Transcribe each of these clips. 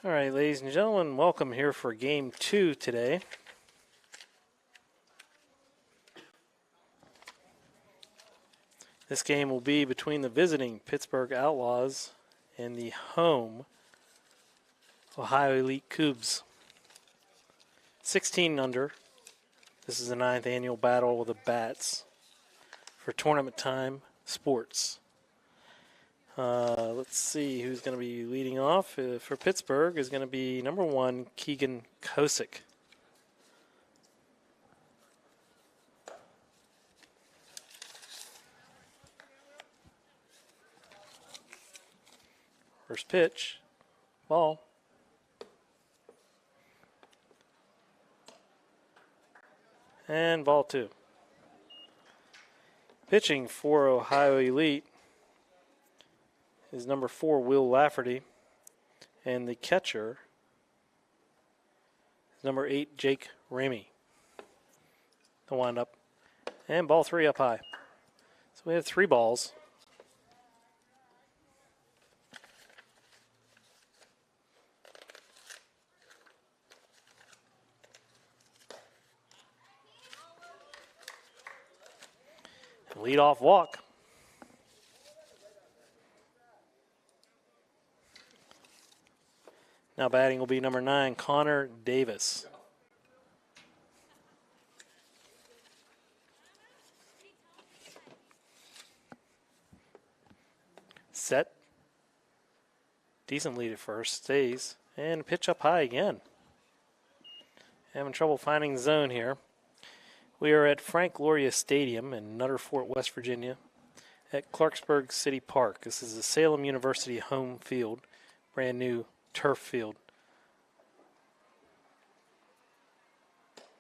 All right, ladies and gentlemen, welcome here for Game 2 today. This game will be between the visiting Pittsburgh Outlaws and the home Ohio Elite Kubbs. 16 under. This is the 9th annual battle of the Bats for Tournament Time Sports. Let's see who's going to be leading off. For Pittsburgh is going to be number 1, Keegan Kosick. First pitch, ball. And ball 2. Pitching for Ohio Elite is number 4, Will Lafferty. And the catcher is number 8, Jake Ramey. The windup. And ball 3 up high. So we have 3 balls. Lead-off walk. Now batting will be number 9, Connor Davis. Set. Decent lead at first. Stays. And pitch up high again. Having trouble finding the zone here. We are at Frank Loria Stadium in Nutter Fort, West Virginia, at Clarksburg City Park. This is the Salem University home field, brand new turf field.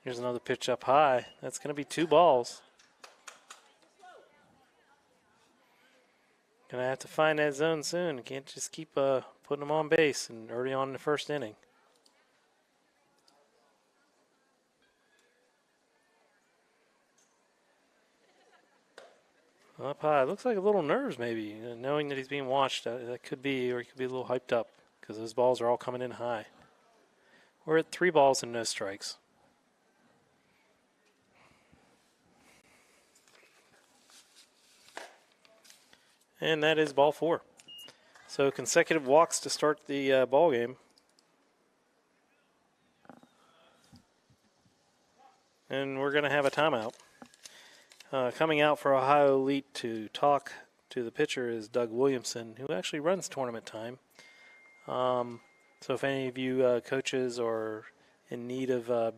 Here's another pitch up high. That's going to be 2 balls. Going to have to find that zone soon. Can't just keep putting them on base and early on in the first inning. Up high. Looks like a little nerves maybe, knowing that he's being watched. That could be, or he could be a little hyped up because those balls are all coming in high. We're at 3 balls and no strikes. And that is ball 4. So consecutive walks to start the ball game. And we're going to have a timeout. Coming out for Ohio Elite to talk to the pitcher is Doug Williamson, who actually runs Tournament Time. So if any of you coaches are in need of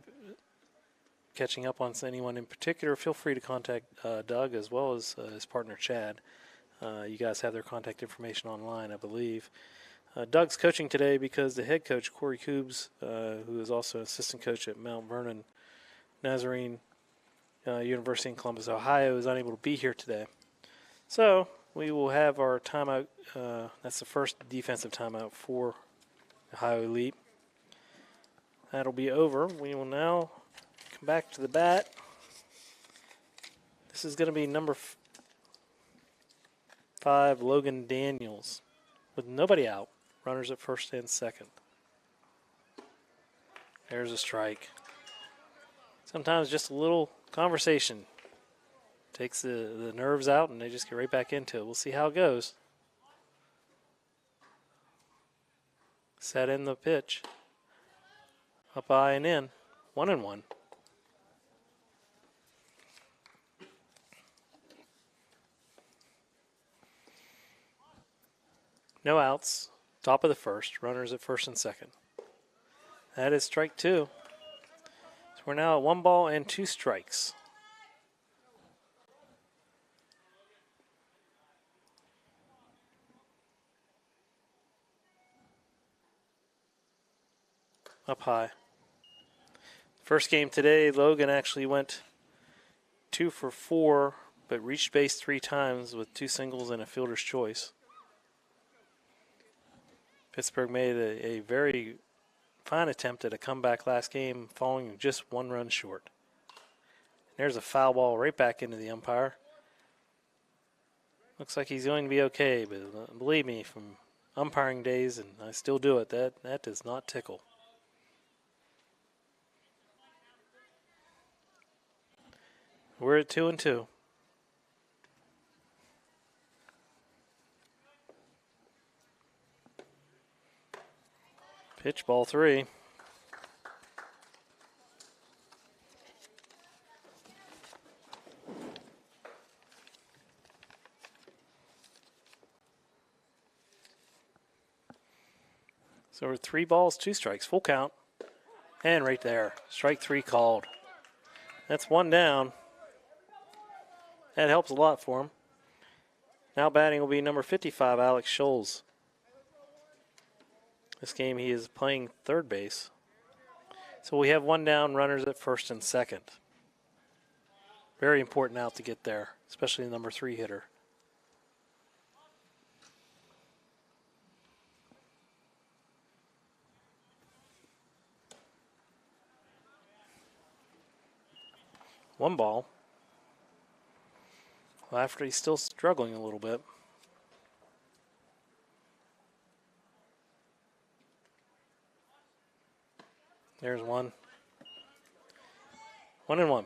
catching up on anyone in particular, feel free to contact Doug as well as his partner Chad. You guys have their contact information online, I believe. Doug's coaching today because the head coach, Corey Kubbs, who is also an assistant coach at Mount Vernon Nazarene University in Columbus, Ohio, is unable to be here today. So we will have our timeout. That's the first defensive timeout for Ohio Elite. That'll be over. We will now come back to the bat. This is going to be number 5, Logan Daniels, with nobody out. Runners at first and second. There's a strike. Sometimes just a little conversation takes the nerves out and they just get right back into it. We'll see how it goes. Set in the pitch. Up high and in. 1-1. No outs. Top of the first. Runners at first and second. That is strike 2. So we're now at 1 ball and 2 strikes. Up high. First game today, Logan actually went 2 for 4, but reached base 3 times with 2 singles and a fielder's choice. Pittsburgh made a very fine attempt at a comeback last game, falling just 1 run short. There's a foul ball right back into the umpire. Looks like he's going to be okay, but believe me, from umpiring days, and I still do it. That does not tickle. We're at 2-2. Pitch, ball 3. So we're 3 balls, 2 strikes, full count. And right there, strike 3 called. That's 1 down. That helps a lot for him. Now batting will be number 55, Alex Scholes. This game he is playing third base. So we have 1 down, runners at first and second. Very important out to get there, especially the number 3 hitter. One ball. Lafferty's still struggling a little bit. There's 1. 1-1.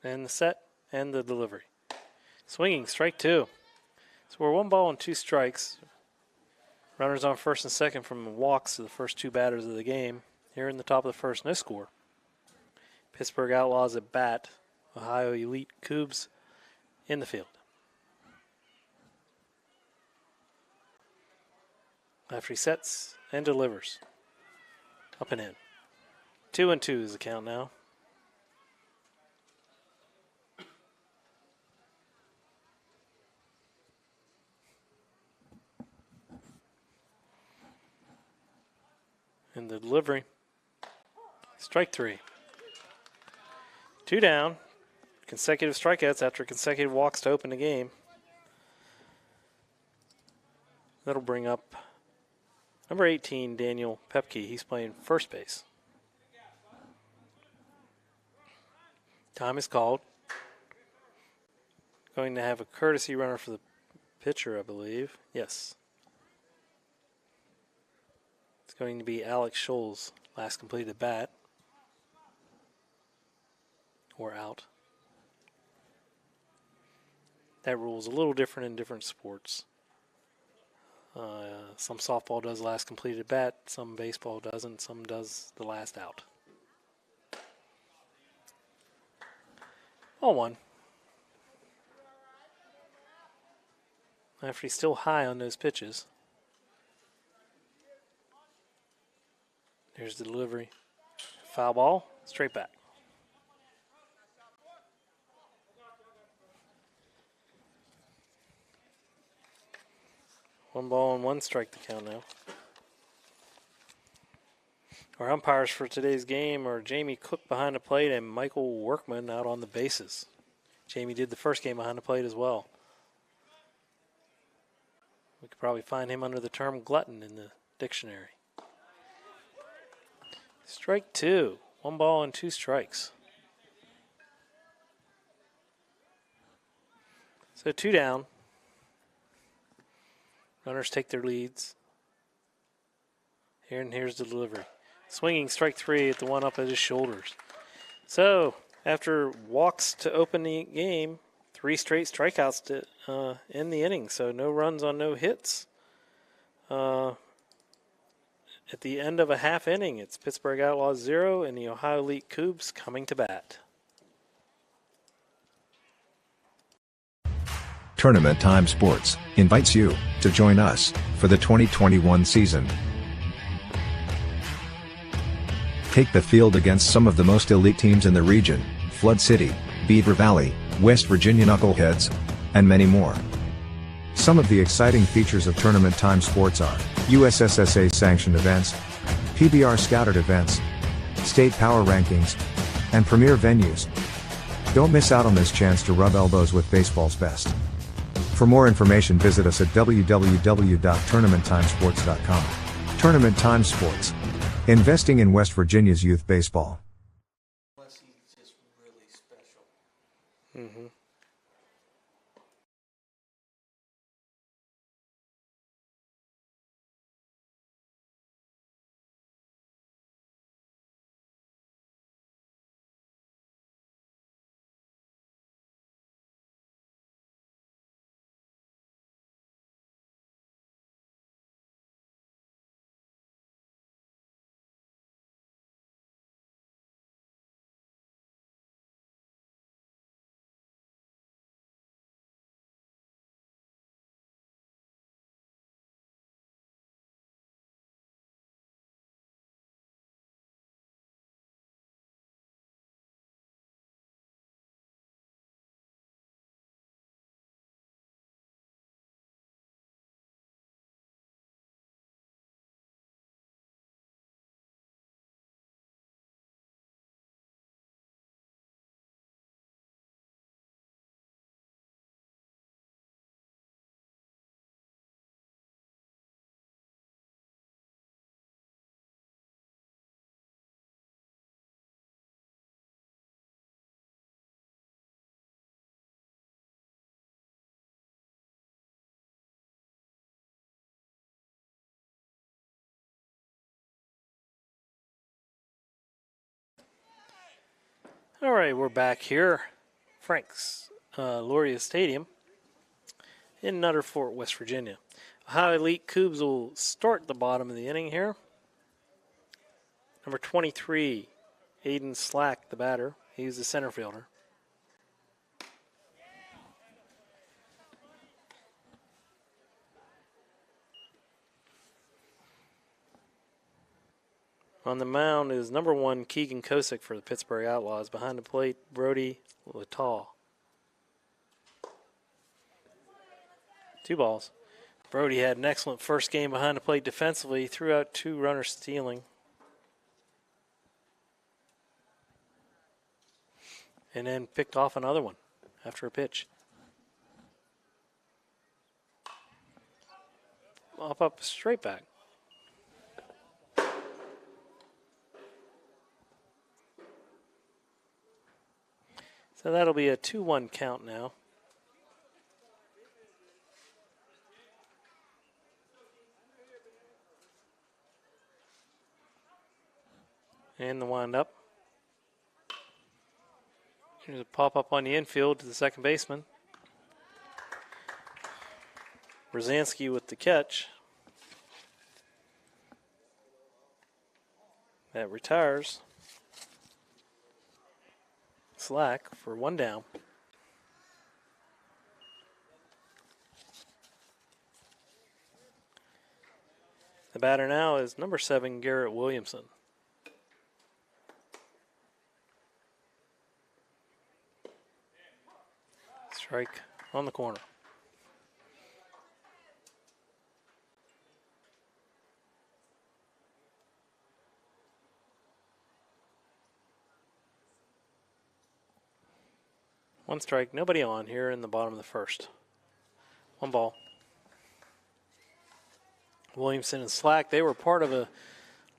And the set and the delivery. Swinging, strike 2. So we're 1 ball and 2 strikes. Runners on first and second from walks to the first 2 batters of the game. Here in the top of the first, no score. Pittsburgh Outlaws at bat. Ohio Elite Kubbs in the field. After he sets and delivers. Up and in. 2-2 is the count now. And the delivery. Strike 3. 2 down. Consecutive strikeouts after consecutive walks to open the game. That'll bring up number 18, Daniel Pepke. He's playing first base. Time is called. Going to have a courtesy runner for the pitcher, I believe. Yes. It's going to be Alex Scholes, last completed bat. Or out. That rule is a little different in different sports. Some softball does last completed bat, some baseball doesn't, some does the last out. 0-1. After he's still high on those pitches. Here's the delivery. Foul ball, straight back. 1 ball and 1 strike to count now. Our umpires for today's game are Jamie Cook behind the plate and Michael Workman out on the bases. Jamie did the first game behind the plate as well. We could probably find him under the term glutton in the dictionary. Strike 2. 1 ball and 2 strikes. So 2 down. Runners take their leads. Here's the delivery. Swinging, strike 3 at the one up at his shoulders. So, after walks to open the game, 3 straight strikeouts to end the inning. So, no runs on no hits. At the end of a half inning, it's Pittsburgh Outlaws 0 and the Ohio Elite Kubbs coming to bat. Tournament Time Sports invites you to join us for the 2021 season. Take the field against some of the most elite teams in the region: Flood City, Beaver Valley, West Virginia Knuckleheads, and many more. Some of the exciting features of Tournament Time Sports are USSSA sanctioned events, PBR scouted events, state power rankings, and premier venues. Don't miss out on this chance to rub elbows with baseball's best. For more information, visit us at www.tournamenttimesports.com. Tournament Time Sports. Investing in West Virginia's youth baseball. Unless he's just really special. Mm-hmm. All right, we're back here. Frank's Loria Stadium in Nutter Fort, West Virginia. Ohio Elite Kubbs will start the bottom of the inning here. Number 23, Aiden Slack, the batter. He's the center fielder. On the mound is number 1, Keegan Kosick for the Pittsburgh Outlaws. Behind the plate, Brody Lataw. 2 balls. Brody had an excellent first game behind the plate defensively. Threw out 2 runners stealing. And then picked off another one after a pitch. Up straight back. So that'll be a 2-1 count now. And the windup. Here's a pop-up on the infield to the second baseman. Berzinski with the catch. That retires Slack for 1 down. The batter now is number 7, Garrett Williamson. Strike on the corner. One strike, nobody on here in the bottom of the first. 1 ball. Williamson and Slack, they were part of a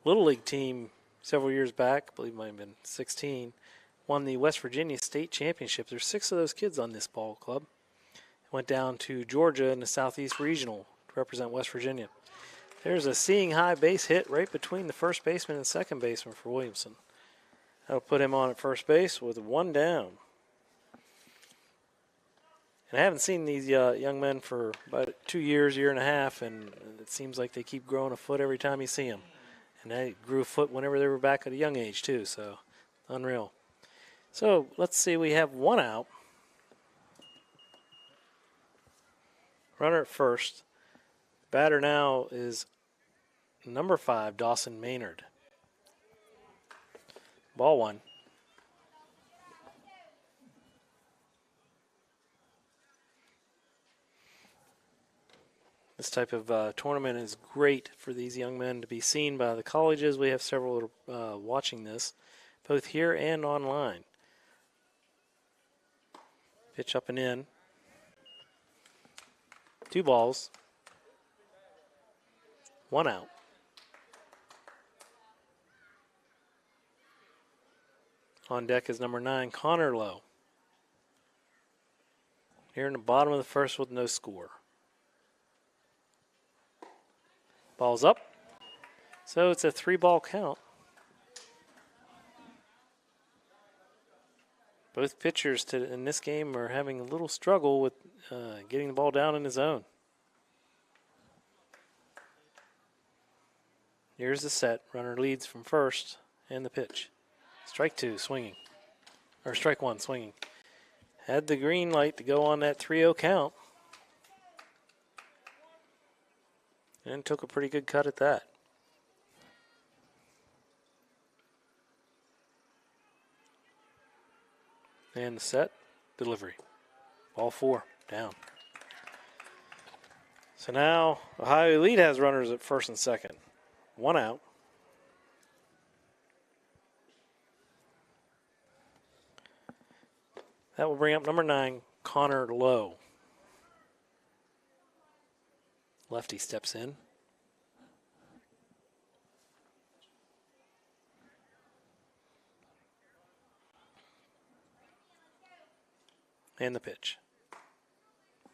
Little League team several years back. I believe it might have been 16. Won the West Virginia State Championship. There's 6 of those kids on this ball club. Went down to Georgia in the Southeast Regional to represent West Virginia. There's a seeing high base hit right between the first baseman and second baseman for Williamson. That'll put him on at first base with 1 down. And I haven't seen these young men for about 2 years, year and a half, and it seems like they keep growing a foot every time you see them. And they grew a foot whenever they were back at a young age, too, so unreal. So let's see, we have 1 out. Runner at first. Batter now is number 5, Dawson Maynard. Ball 1. This type of tournament is great for these young men to be seen by the colleges. We have several watching this, both here and online. Pitch up and in. 2 balls. 1 out. On deck is number 9, Connor Lowe. Here in the bottom of the first with no score. Ball's up. So it's a 3-ball count. Both pitchers in this game are having a little struggle with getting the ball down in the zone. Here's the set. Runner leads from first and the pitch. Strike 2, swinging. Or strike 1, swinging. Had the green light to go on that 3-0 count. And took a pretty good cut at that. And the set, delivery. Ball 4, down. So now Ohio Elite has runners at first and second. 1 out. That will bring up number 9, Connor Lowe. Lefty steps in. And the pitch.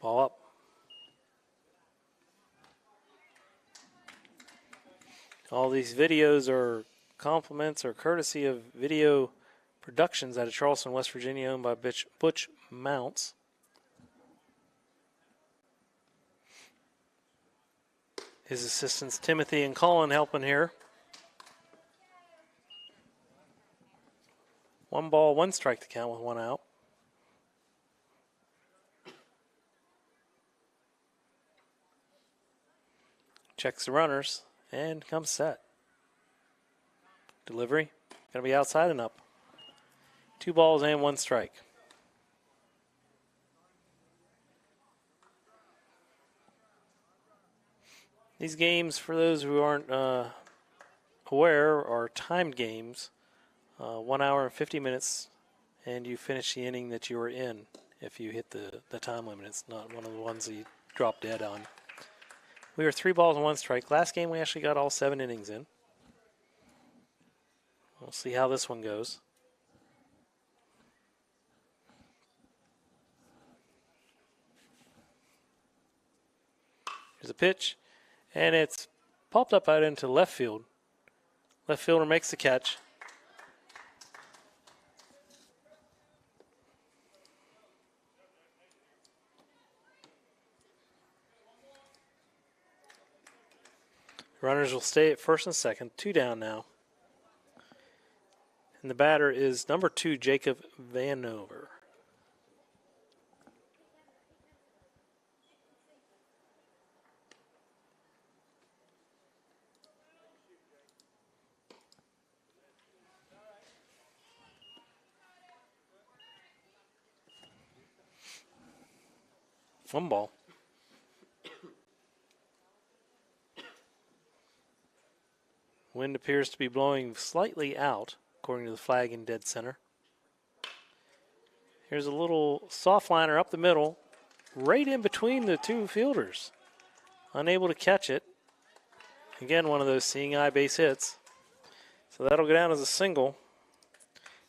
Ball up. All these videos are compliments or courtesy of Video Productions out of Charleston, West Virginia, owned by Butch Mounts. His assistants Timothy and Colin helping here. 1 ball, 1 strike to count with 1 out. Checks the runners and comes set. Delivery. Going to be outside and up. 2 balls and 1 strike. These games, for those who aren't aware, are timed games. 1 hour and 50 minutes, and you finish the inning that you were in if you hit the time limit. It's not one of the ones that you drop dead on. We were 3 balls and 1 strike. Last game we actually got all 7 innings in. We'll see how this one goes. Here's a pitch, and it's popped up out into left field. Left fielder makes the catch. Runners will stay at first and second. 2 down now. And the batter is number 2, Jacob Vanover. One ball. Wind appears to be blowing slightly out, according to the flag in dead center. Here's a little soft liner up the middle, right in between the 2 fielders. Unable to catch it. Again, one of those seeing eye base hits. So that'll go down as a single.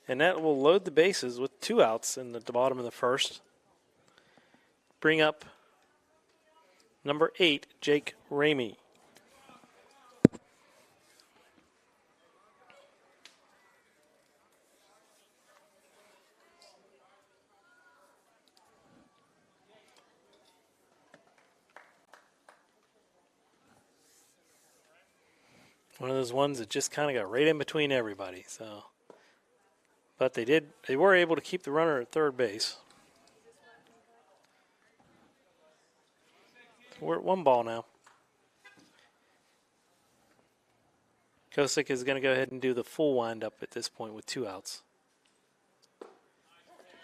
And that will load the bases with 2 outs in the bottom of the first. Bring up number 8, Jake Ramey. One of those ones that just kind of got right in between everybody. So, but they were able to keep the runner at third base. We're at 1 ball now. Kosick is going to go ahead and do the full windup at this point with 2 outs.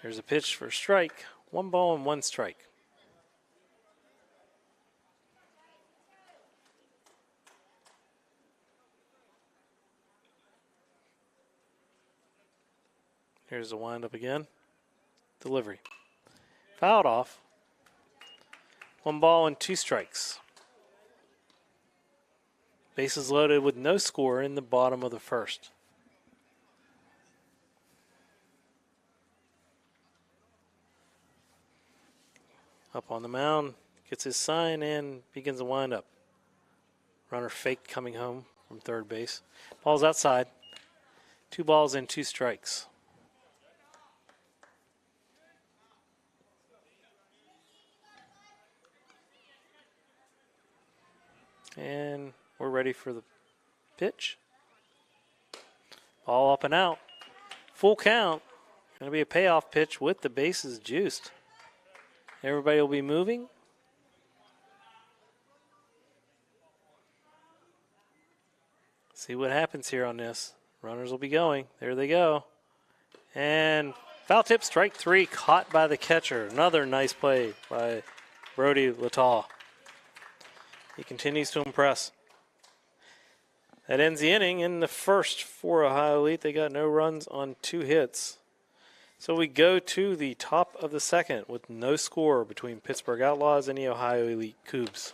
There's a pitch for a strike. 1 ball and 1 strike. Here's the windup again. Delivery. Fouled off. 1 ball and 2 strikes. Bases loaded with no score in the bottom of the first. Up on the mound, gets his sign and begins the windup. Runner fake coming home from third base. Ball's outside. 2 balls and 2 strikes. And we're ready for the pitch. Ball up and out. Full count. Going to be a payoff pitch with the bases juiced. Everybody will be moving. See what happens here on this. Runners will be going. There they go. And foul tip, strike 3, caught by the catcher. Another nice play by Brody Lataw. He continues to impress. That ends the inning. In the first for Ohio Elite, they got no runs on 2 hits. So we go to the top of the second with no score between Pittsburgh Outlaws and the Ohio Elite Kubbs.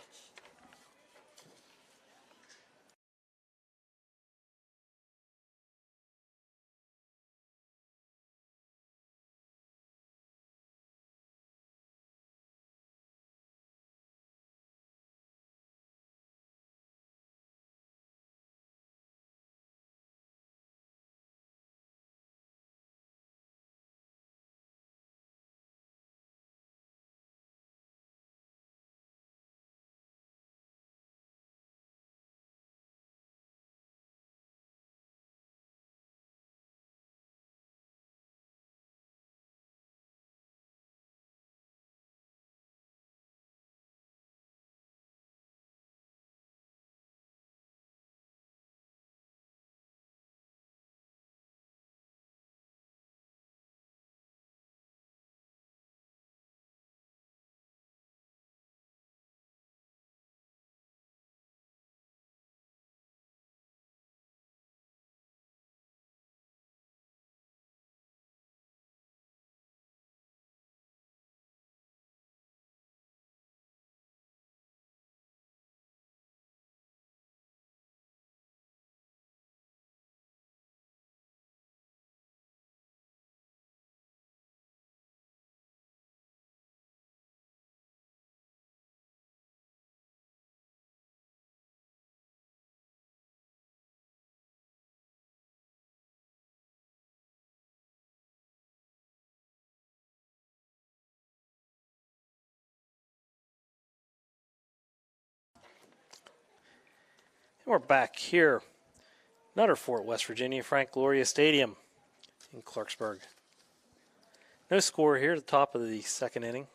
We're back here, another Fort West Virginia, Frank Gloria Stadium in Clarksburg. No score here at the top of the second inning.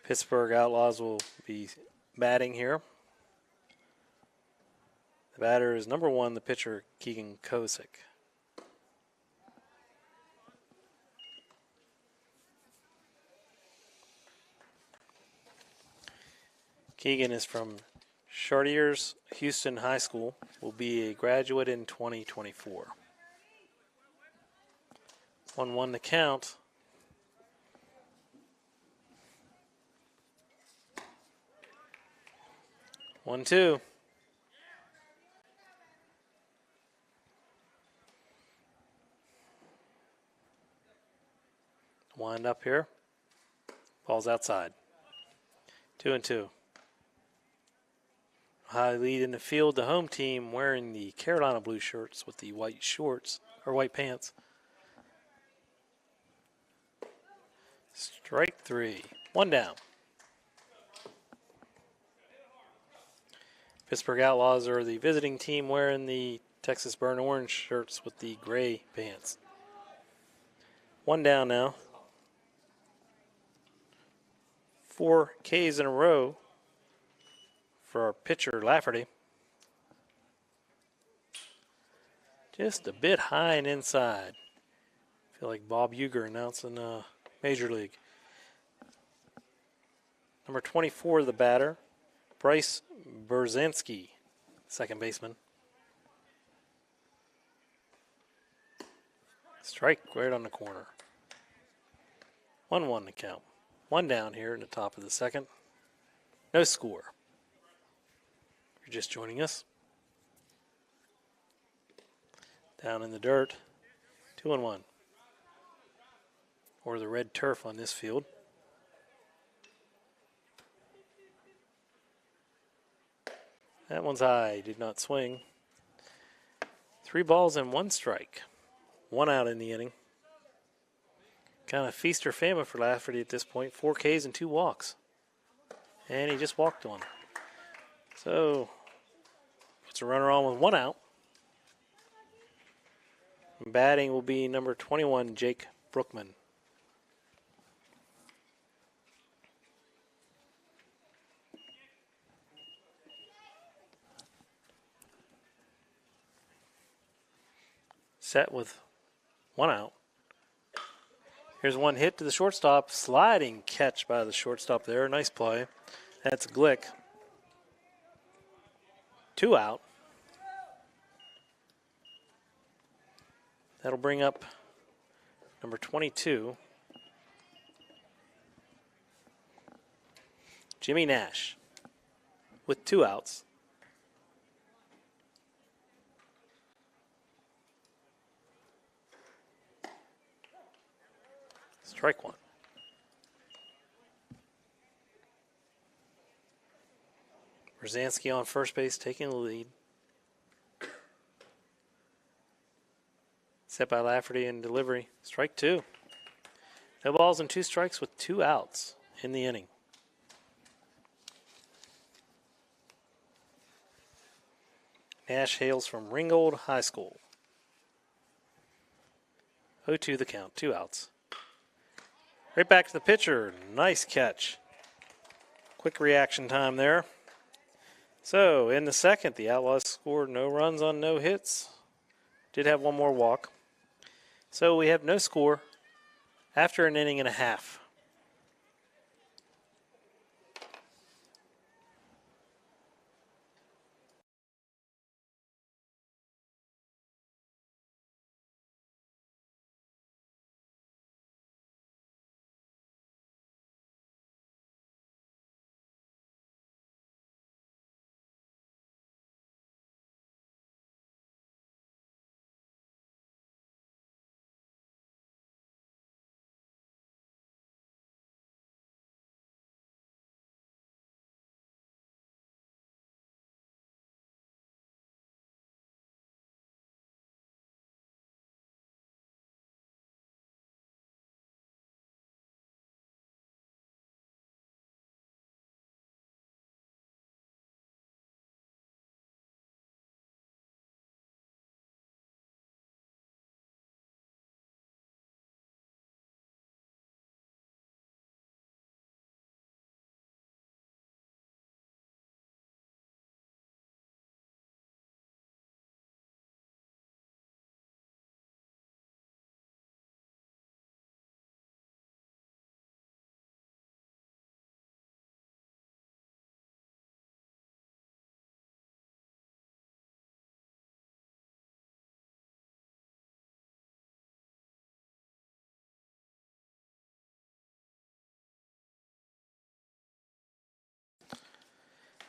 Pittsburgh Outlaws will be batting here. The batter is number 1, the pitcher, Keegan Kosick. Keegan is from Chartiers Houston High School, will be a graduate in 2024. 1-1 to count. One, two. Wind up here. Ball's outside. 2-2. High lead in the field. The home team wearing the Carolina blue shirts with the white shorts or white pants. Strike 3. 1 down. Pittsburgh Outlaws are the visiting team wearing the Texas burnt orange shirts with the gray pants. 1 down now. 4 Ks in a row for our pitcher, Lafferty. Just a bit high and inside. I feel like Bob Uecker announcing Major League. Number 24, the batter, Bryce Berzinski, second baseman. Strike right on the corner. 1-1 to count. 1 down here in the top of the second. No score. If you're just joining us. Down in the dirt. 2-1. Or the red turf on this field. That one's high. Did not swing. 3 balls and 1 strike. 1 out in the inning. Kind of feast or famine for Lafferty at this point. 4 Ks and 2 walks. And he just walked one. So, puts a runner on with 1 out. Batting will be number 21, Jake Brookman. Set with 1 out. Here's one hit to the shortstop. Sliding catch by the shortstop there. Nice play. That's Glick. 2 out. That'll bring up number 22, Jimmy Nash, with 2 outs. Strike 1. Berzinski on first base, taking the lead. Set by Lafferty in delivery. Strike 2. No balls and 2 strikes with 2 outs in the inning. Nash hails from Ringgold High School. 0-2 the count, 2 outs. Right back to the pitcher. Nice catch. Quick reaction time there. So, in the second, the Outlaws scored no runs on no hits. Did have 1 more walk. So, we have no score after an inning and a half.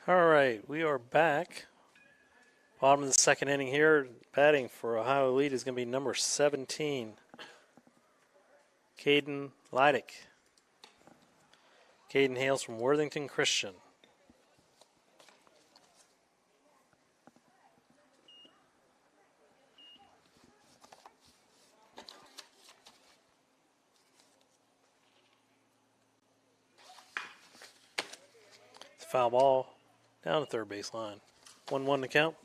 All right, we are back. Bottom of the second inning here. Batting for Ohio Elite is going to be number 17, Caden Leidick. Caden hails from Worthington Christian. It's a foul ball down the third base line. 1-1 to count.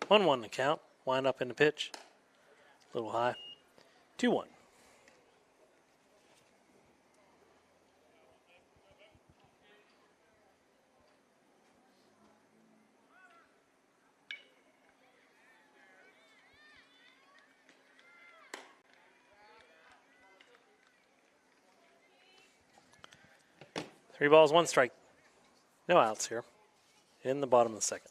One to count. Wind up in the pitch. A little high. 2-1. Three balls, 1 strike. No outs here in the bottom of the second.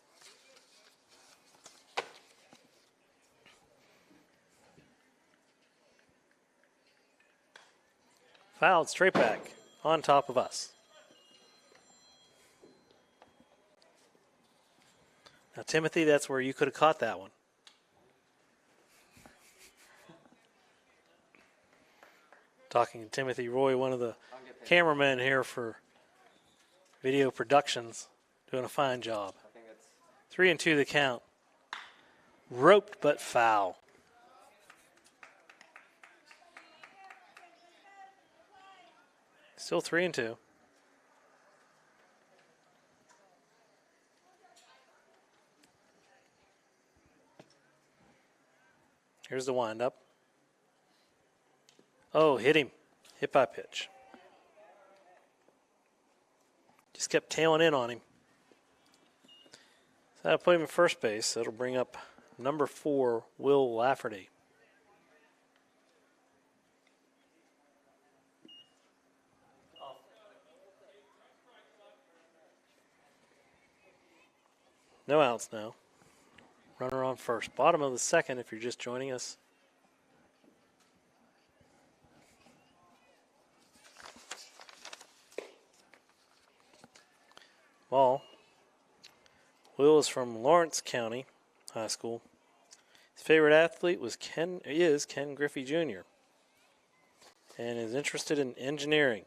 Fouled straight back on top of us. Now, Timothy, that's where you could have caught that one. Talking to Timothy Roy, one of the cameramen here for Video Productions, doing a fine job. 3-2 the count. Roped but foul. Still 3-2. Here's the windup. Oh, hit him. Hit by pitch. Just kept tailing in on him. So that'll put him in first base. That'll bring up number 4, Will Lafferty. No outs now. Runner on first. Bottom of the second if you're just joining us. Ball. Will is from Lawrence County High School. His favorite athlete is Ken Griffey Jr. and is interested in engineering.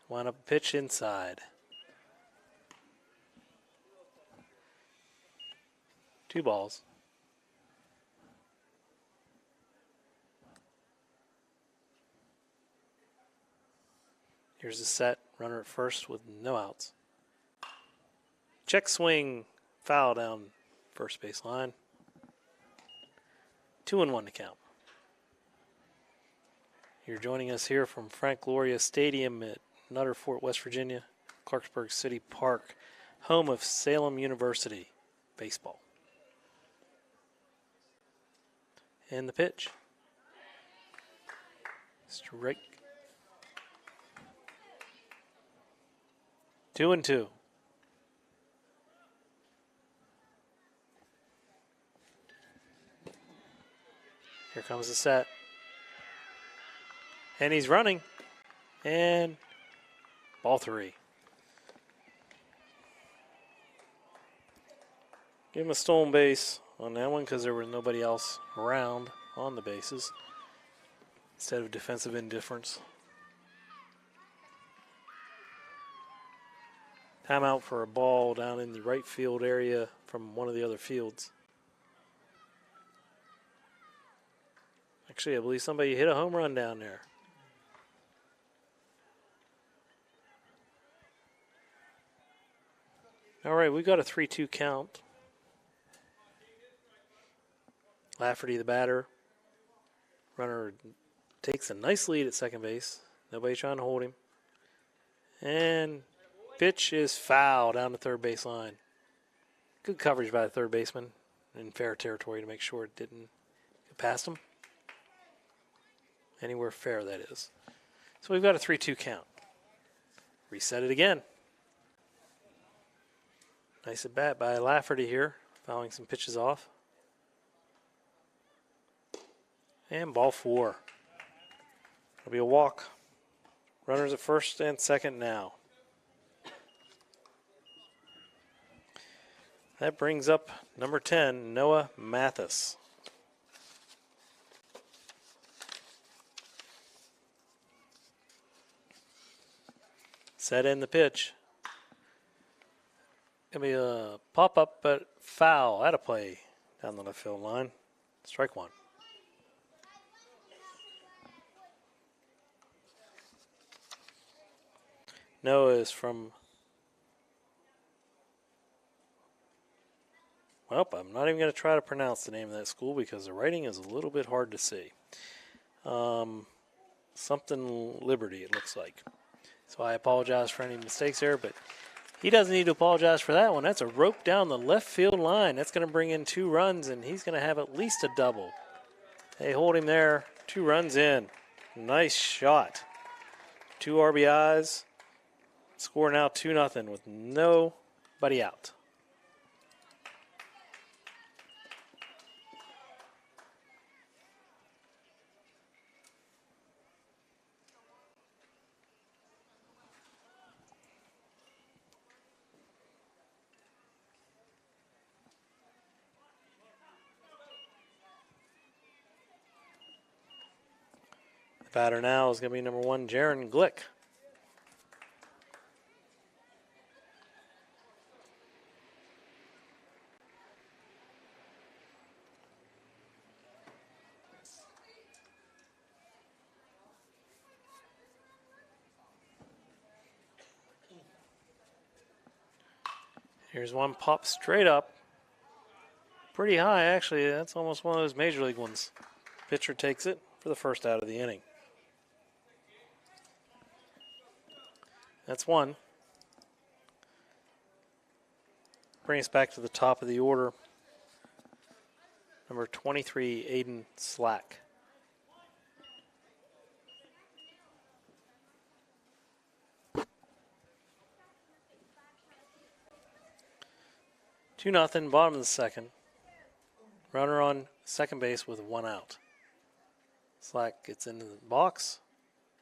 Wind up a pitch inside. 2 balls. Here's the set. Runner at first with no outs. Check swing. Foul down first base line. 2-1 to count. You're joining us here from Frank Gloria Stadium at Nutter Fort, West Virginia, Clarksburg City Park, home of Salem University baseball. And the pitch. Strike. 2-2. Here comes the set. And he's running. And ball 3. Give him a stolen base on that one because there was nobody else around on the bases instead of defensive indifference. Timeout for a ball down in the right field area from one of the other fields. Actually, I believe somebody hit a home run down there. All right, we've got a 3-2 count. Lafferty, the batter. Runner takes a nice lead at second base. Nobody trying to hold him. And pitch is foul down the third base line. Good coverage by the third baseman in fair territory to make sure it didn't get past him. Anywhere fair, that is. So we've got a 3-2 count. Reset it again. Nice at bat by Lafferty here, fouling some pitches off. And ball 4. It'll be a walk. Runners at first and second now. That brings up number 10, Noah Mathis. Set in the pitch. Gonna be a pop-up, but foul. Out of play down the left field line. Strike 1. Noah is from, well, I'm not even going to try to pronounce the name of that school because the writing is a little bit hard to see. Something Liberty, it looks like. So I apologize for any mistakes there, but he doesn't need to apologize for that one. That's a rope down the left field line. That's going to bring in 2 runs, and he's going to have at least a double. They hold him there. 2 runs in. Nice shot. 2 RBIs. Score now 2-0 with nobody out. Batter now is going to be number 1, Jaron Glick. Here's one pop straight up. Pretty high, actually. That's almost one of those major league ones. Pitcher takes it for the first out of the inning. That's one. Bring us back to the top of the order. Number 23, Aiden Slack. Two nothing, bottom of the second. Runner on second base with 1 out. Slack gets into the box.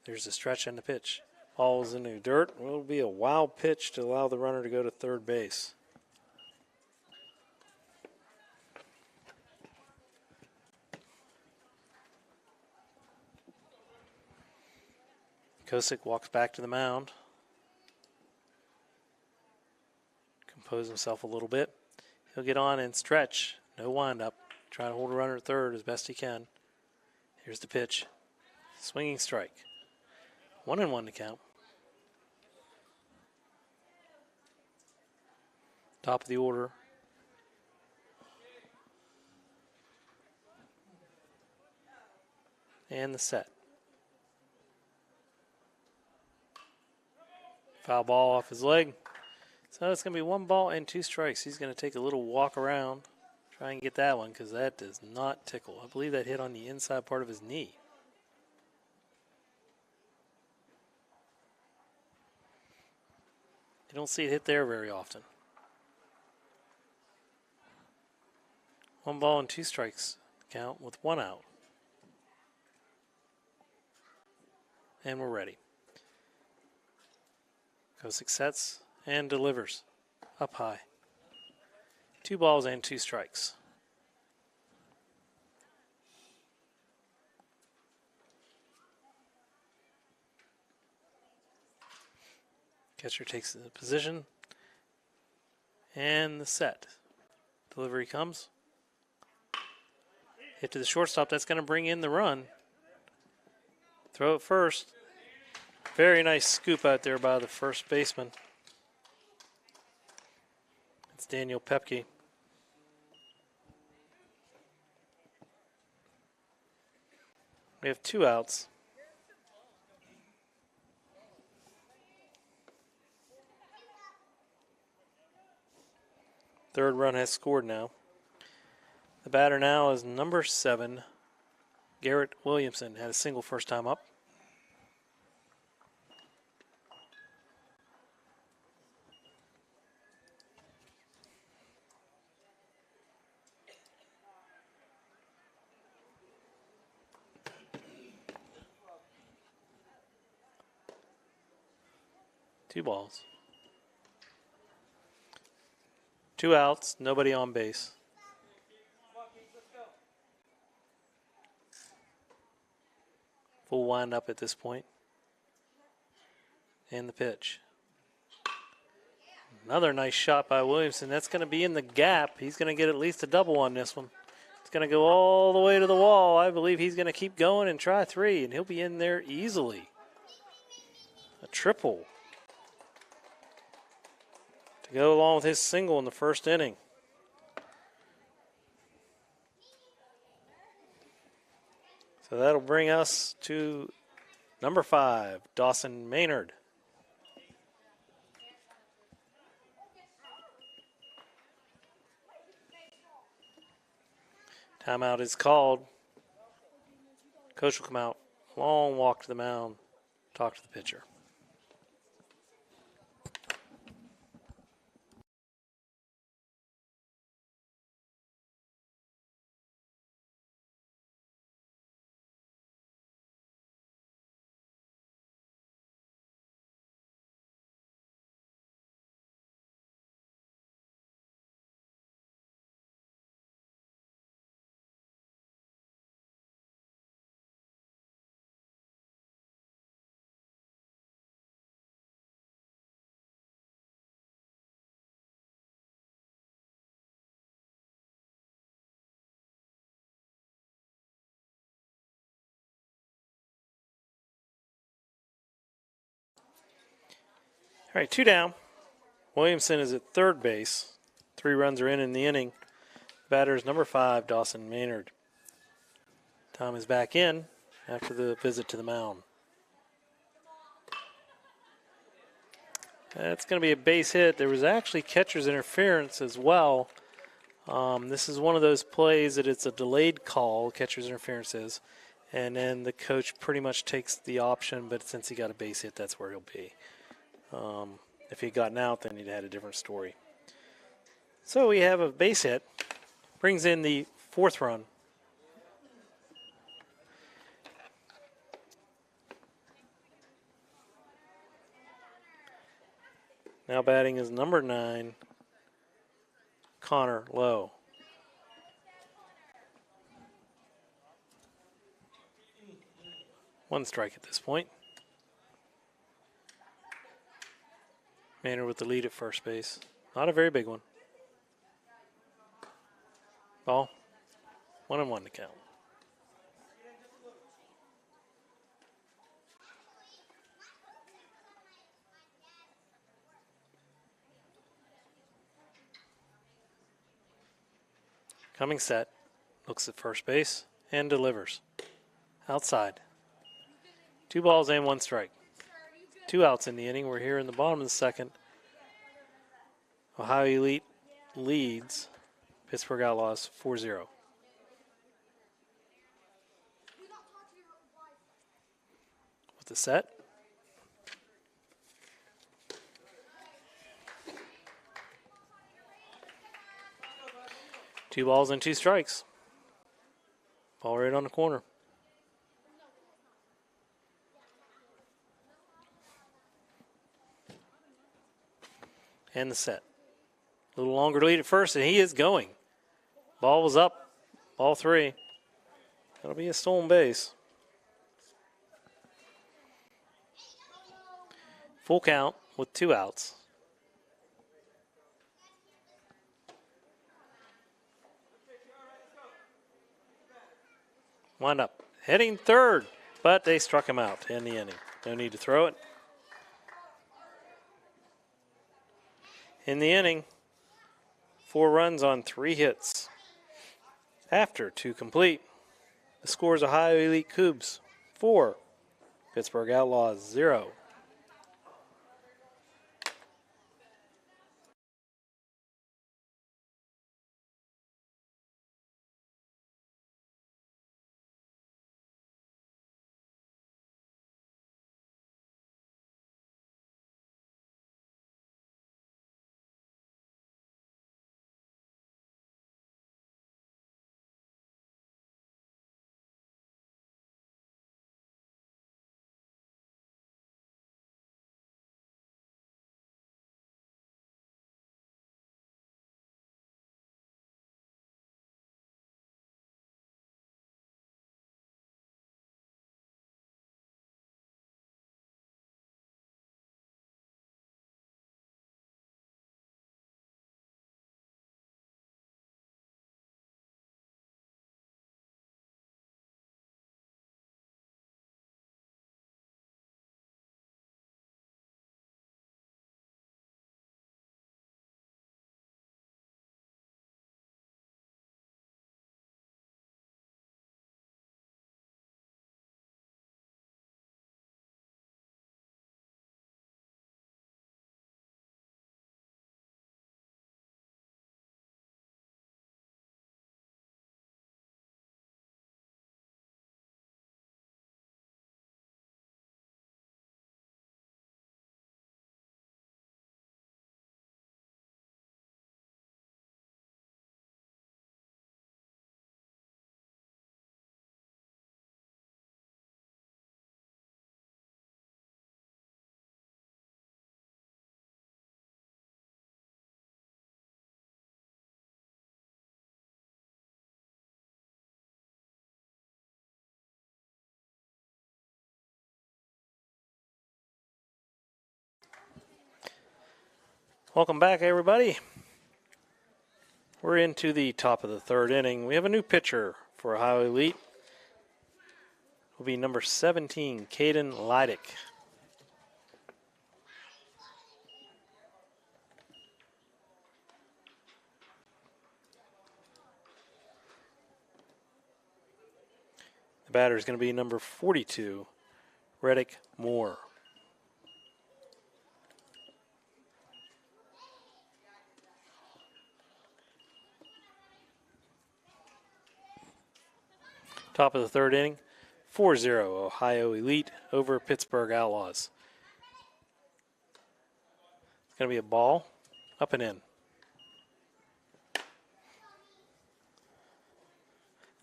There's a stretch and the pitch. Falls into dirt. It will be a wild pitch to allow the runner to go to third base. Kosick walks back to the mound. Compose himself a little bit. He'll get on and stretch. No windup. Trying to hold a runner at third as best he can. Here's the pitch. Swinging strike. 1-1 to count. Top of the order. And the set. Foul ball off his leg. So it's going to be 1 ball and 2 strikes. He's going to take a little walk around. Try and get that one because that does not tickle. I believe that hit on the inside part of his knee. You don't see it hit there very often. 1 ball and 2 strikes count with 1 out. And we're ready. Kosick sets and delivers up high. 2 balls and 2 strikes. Catcher takes the position and the set. Delivery comes. Hit to the shortstop. That's going to bring in the run. Throw it first. Very nice scoop out there by the first baseman. It's Daniel Pepke. We have 2 outs. Third run has scored now. The batter now is number 7, Garrett Williamson. Had a single first time up. Two balls. 2 outs, nobody on base. Full wind up at this point. And the pitch. Another nice shot by Williamson. That's going to be in the gap. He's going to get at least a double on this one. It's going to go all the way to the wall. I believe he's going to keep going and try 3, and he'll be in there easily. A triple to go along with his single in the first inning. So that'll bring us to number 5, Dawson Maynard. Timeout is called. Coach will come out. Long walk to the mound. Talk to the pitcher. All right, 2 down. Williamson is at third base. 3 runs are in the inning. Batter is number 5, Dawson Maynard. Tom is back in after the visit to the mound. That's going to be a base hit. There was actually catcher's interference as well. This is one of those plays that it's a delayed call, catcher's interference is, and then the coach pretty much takes the option, but since he got a base hit, that's where he'll be. If he'd gotten out, then he'd had a different story. So we have a base hit, brings in the 4th run. Now batting is number 9, Connor Lowe. One strike at this point. Maynard with the lead at first base. Not a very big one. Ball. 1-1 to count. Coming set. Looks at first base and delivers. Outside. 2 balls and 1 strike. 2 outs in the inning. We're here in the bottom of the second. Ohio Elite leads Pittsburgh Outlaws 4-0. With the set. Two balls and 2 strikes. Ball right on the corner. And the set. A little longer lead at first, and he is going. Ball was up. Ball 3. That'll be a stolen base. Full count with 2 outs. Wind up. Heading third, but they struck him out in the inning. No need to throw it. In the inning, 4 runs on 3 hits. After 2 complete, the score is Ohio Elite Kubbs 4, Pittsburgh Outlaws 0. Welcome back, everybody. We're into the top of the 3rd inning. We have a new pitcher for Ohio Elite. Will be number 17, Caden Leidick. The batter is going to be number 42, Reddick Moore. Top of the third inning, 4-0 Ohio Elite over Pittsburgh Outlaws. It's going to be a ball, up and in.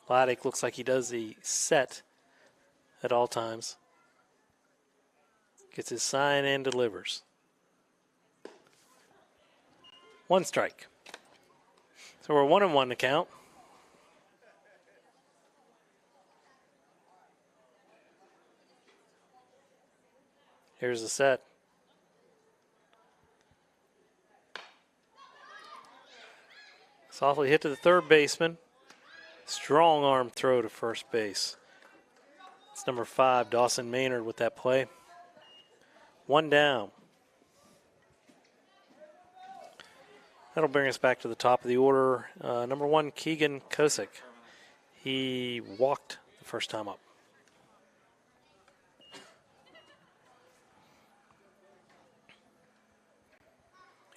Laddick looks like he does the set at all times. Gets his sign and delivers. 1 strike. So we're 1-1 to count. Here's the set. Softly hit to the third baseman. Strong arm throw to first base. It's number 5, Dawson Maynard with that play. 1 down. That'll bring us back to the top of the order. Number 1, Keegan Kosick. He walked the first time up.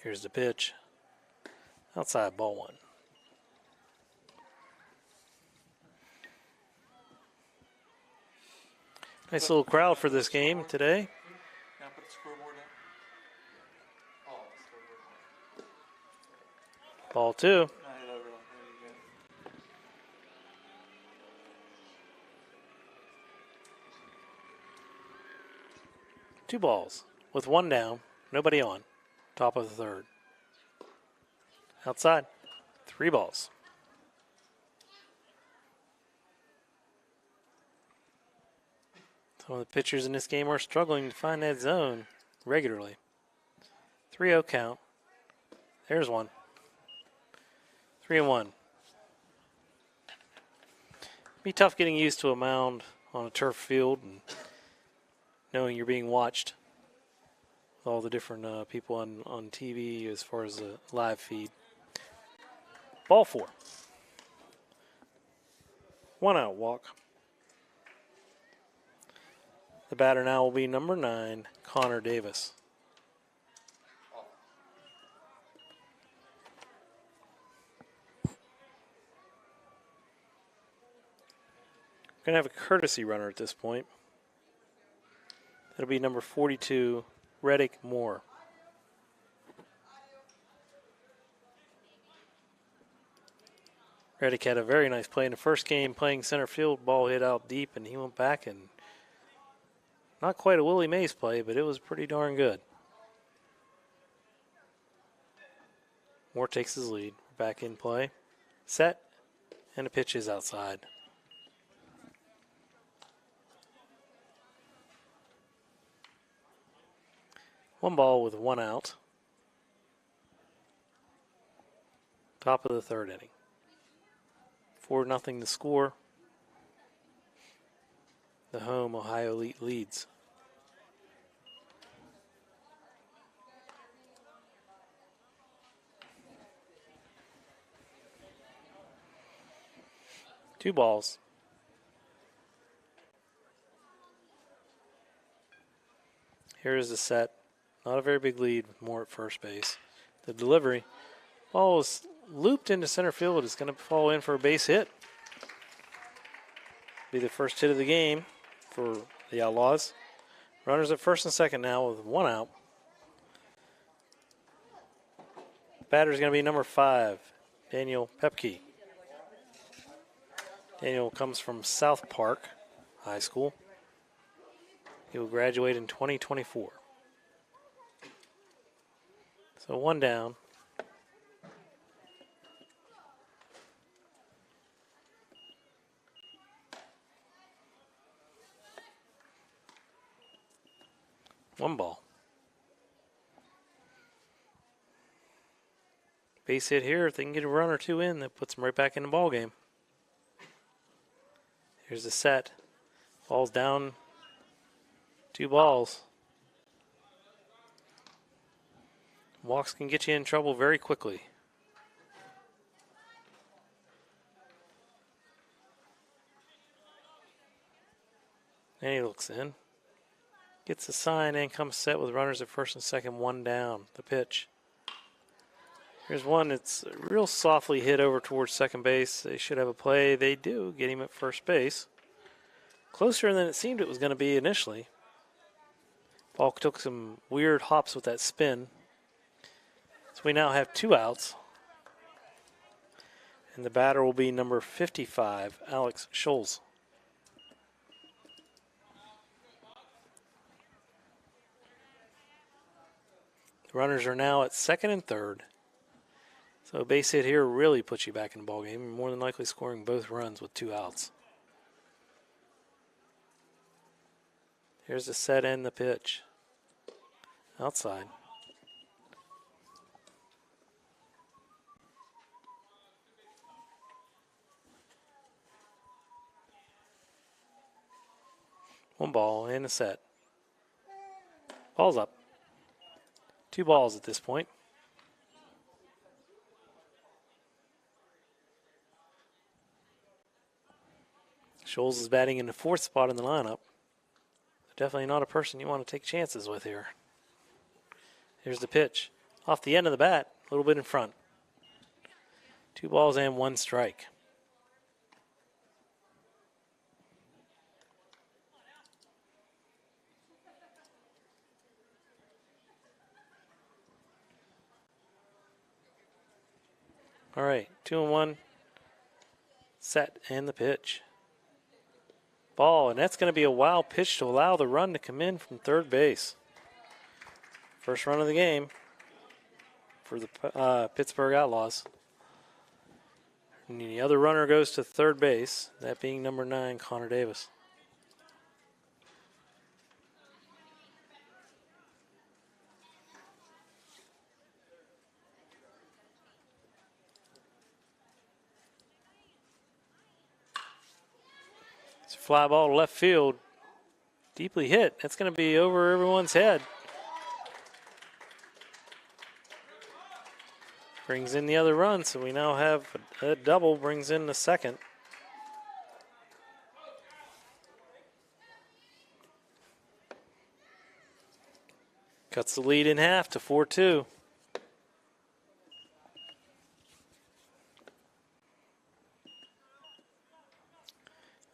Here's the pitch. Outside, ball 1. Nice little crowd for this game today. Now put the scoreboard down. Oh, scoreboard. Ball 2. No, hit over. There you go. 2 balls with 1 down, nobody on. Top of the third. Outside, 3 balls. Some of the pitchers in this game are struggling to find that zone regularly. 3-0 count. There's one. 3-1. Be tough getting used to a mound on a turf field and knowing you're being watched. All the different people on TV as far as the live feed. Ball 4. 1 out, walk. The batter now will be number 9, Connor Davis. We're going to have a courtesy runner at this point. That'll be number 42, Reddick Moore. Reddick had a very nice play in the first game playing center field. Ball hit out deep, and he went back and not quite a Willie Mays play, but it was pretty darn good. Moore takes his lead. Back in play. Set, and the pitch is outside. One ball with 1 out. Top of the third inning. 4-0 to score. The home Ohio Elite leads. Two balls. Here is the set. Not a very big lead with Moore at first base. The delivery. Ball is looped into center field. It's going to fall in for a base hit. Be the first hit of the game for the Outlaws. Runners at first and second now with 1 out. Batter is going to be number 5, Daniel Pepke. Daniel comes from South Park High School. He will graduate in 2024. So 1 down. One ball. Base hit here. If they can get a run or two in, that puts them right back in the ball game. Here's the set. Ball's down. 2 balls. Walks can get you in trouble very quickly. And he looks in. Gets a sign and comes set with runners at first and second, one down. The pitch. Here's one that's real softly hit over towards second base. They should have a play. They do. Get him at first base. Closer than it seemed it was going to be initially. Ball took some weird hops with that spin. So we now have 2 outs. And the batter will be number 55, Alex Scholes. The runners are now at second and third. So a base hit here really puts you back in the ballgame, more than likely scoring both runs with 2 outs. Here's the set and the pitch. Outside. One ball and a set. Ball's up. 2 balls at this point. Scholes is batting in the 4th spot in the lineup. Definitely not a person you want to take chances with here. Here's the pitch. Off the end of the bat, a little bit in front. 2 balls and 1 strike. All right, 2-1. Set and the pitch. Ball, and that's going to be a wild pitch to allow the run to come in from third base. First run of the game for the Pittsburgh Outlaws. And the other runner goes to third base, that being number 9, Connor Davis. It's a fly ball to left field. Deeply hit. That's going to be over everyone's head. Brings in the other run, so we now have a double, brings in the second. Cuts the lead in half to 4-2.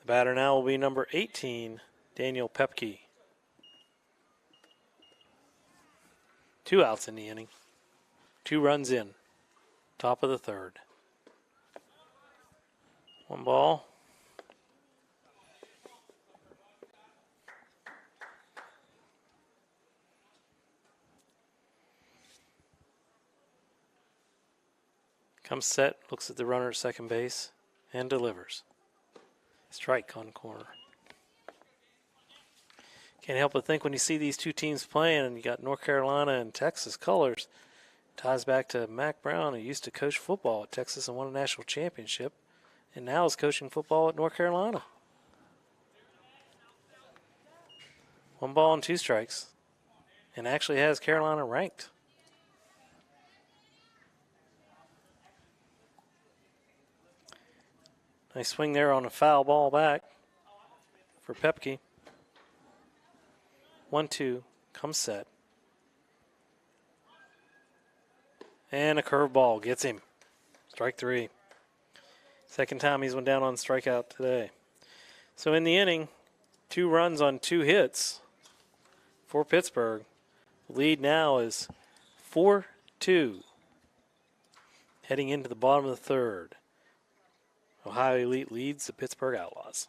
The batter now will be number 18, Daniel Pepke. 2 outs in the inning. 2 runs in. Top of the third. 1 ball. Comes set, looks at the runner at second base, and delivers. Strike on corner. Can't help but think when you see these 2 teams playing and you got North Carolina and Texas colors, ties back to Mac Brown, who used to coach football at Texas and won a national championship, and now is coaching football at North Carolina. 1 ball and 2 strikes, and actually has Carolina ranked. Nice swing there on a foul ball back for Pepke. 1-2, comes set. And a curveball gets him. Strike 3. Second time he's went down on strikeout today. So in the inning, 2 runs on 2 hits for Pittsburgh. The lead now is 4-2. Heading into the bottom of the third. Ohio Elite leads the Pittsburgh Outlaws.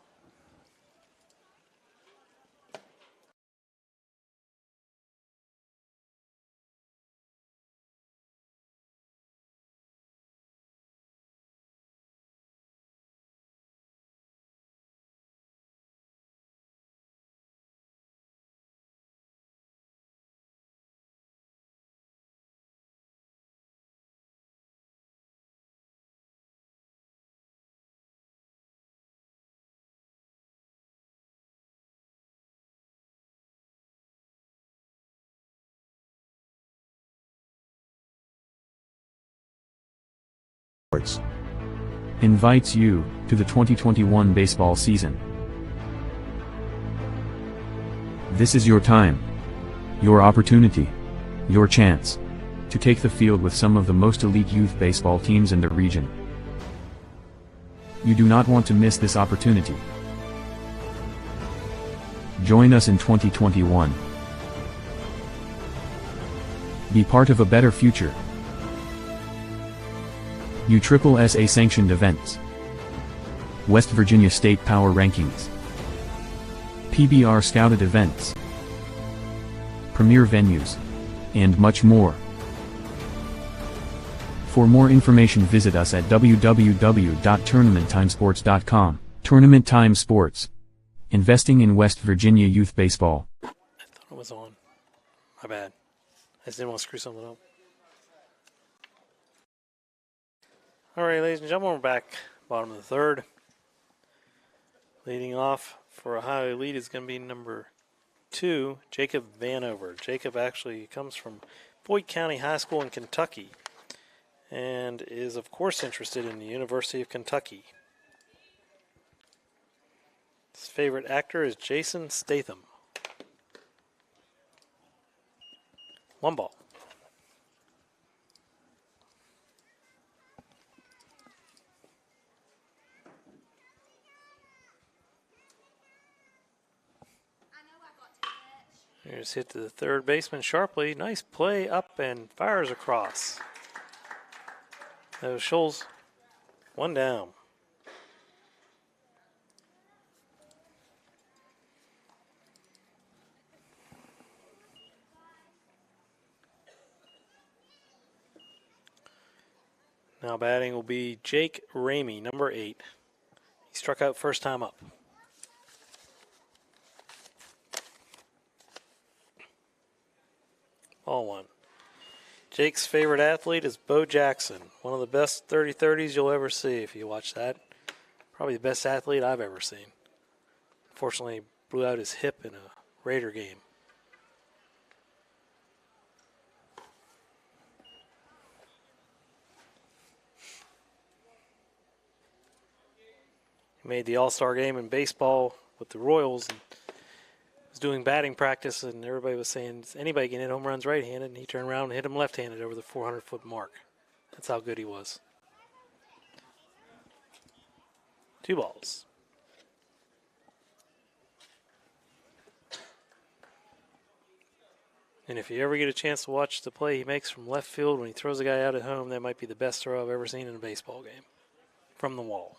Invites you to the 2021 baseball season. This is your time. Your opportunity. Your chance. To take the field with some of the most elite youth baseball teams in the region. You do not want to miss this opportunity. Join us in 2021. Be part of a better future. USSSA sanctioned events. West Virginia State Power Rankings. PBR scouted events. Premier venues. And much more. For more information visit us at www.tournamenttimesports.com. Tournament Time Sports. Investing in West Virginia youth baseball. I thought it was on. My bad. I just didn't want to screw something up. All right, ladies and gentlemen, we're back. Bottom of the third. Leading off for Ohio Elite is going to be number 2, Jacob Vanover. Jacob actually comes from Boyd County High School in Kentucky and is, of course, interested in the University of Kentucky. His favorite actor is Jason Statham. 1 ball. Here's hit to the third baseman sharply. Nice play up and fires across. Those Scholes, 1 down. Now batting will be Jake Ramey, number 8. He struck out first time up. Ball 1. Jake's favorite athlete is Bo Jackson, one of the best 30-30s you'll ever see if you watch that. Probably the best athlete I've ever seen. Unfortunately, blew out his hip in a Raider game. He made the All-Star game in baseball with the Royals and was doing batting practice, and everybody was saying, anybody can hit home runs right-handed, and he turned around and hit him left-handed over the 400-foot mark. That's how good he was. 2 balls. And if you ever get a chance to watch the play he makes from left field when he throws a guy out at home, that might be the best throw I've ever seen in a baseball game. From the wall.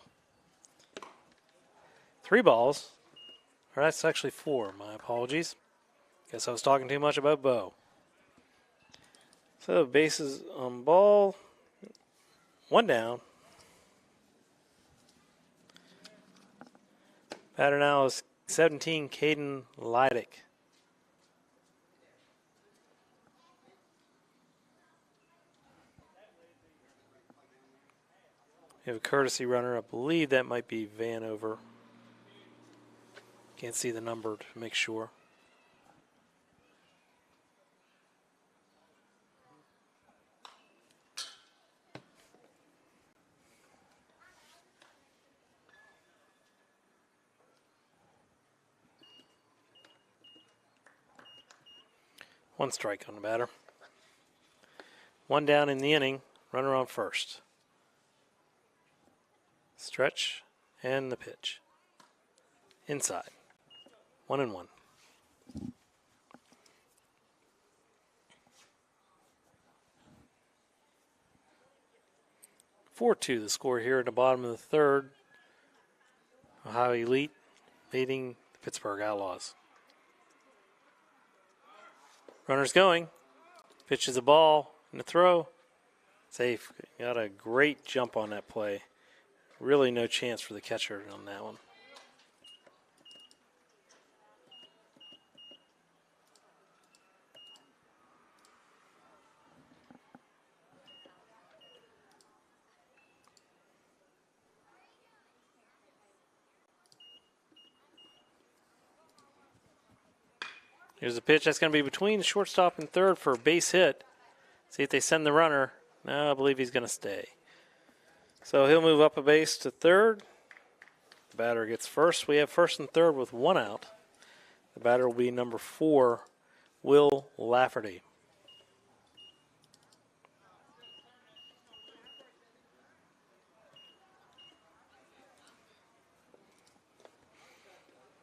3 balls. Or that's actually 4. My apologies. Guess I was talking too much about Bo. So bases on ball. 1 down. Batter now is 17, Caden Leidick. We have a courtesy runner. I believe that might be Vanover. Can't see the number to make sure. One strike on the batter. 1 down in the inning. Runner on first. Stretch and the pitch. Inside. 1-1. (4-2) the score here at the bottom of the third. Ohio Elite leading the Pittsburgh Outlaws. Runner's going. Pitches a ball and a throw. Safe. Got a great jump on that play. Really no chance for the catcher on that one. Here's a pitch that's going to be between shortstop and third for a base hit. See if they send the runner. No, I believe he's going to stay. So he'll move up a base to third. The batter gets first. We have first and third with 1 out. The batter will be number 4, Will Lafferty.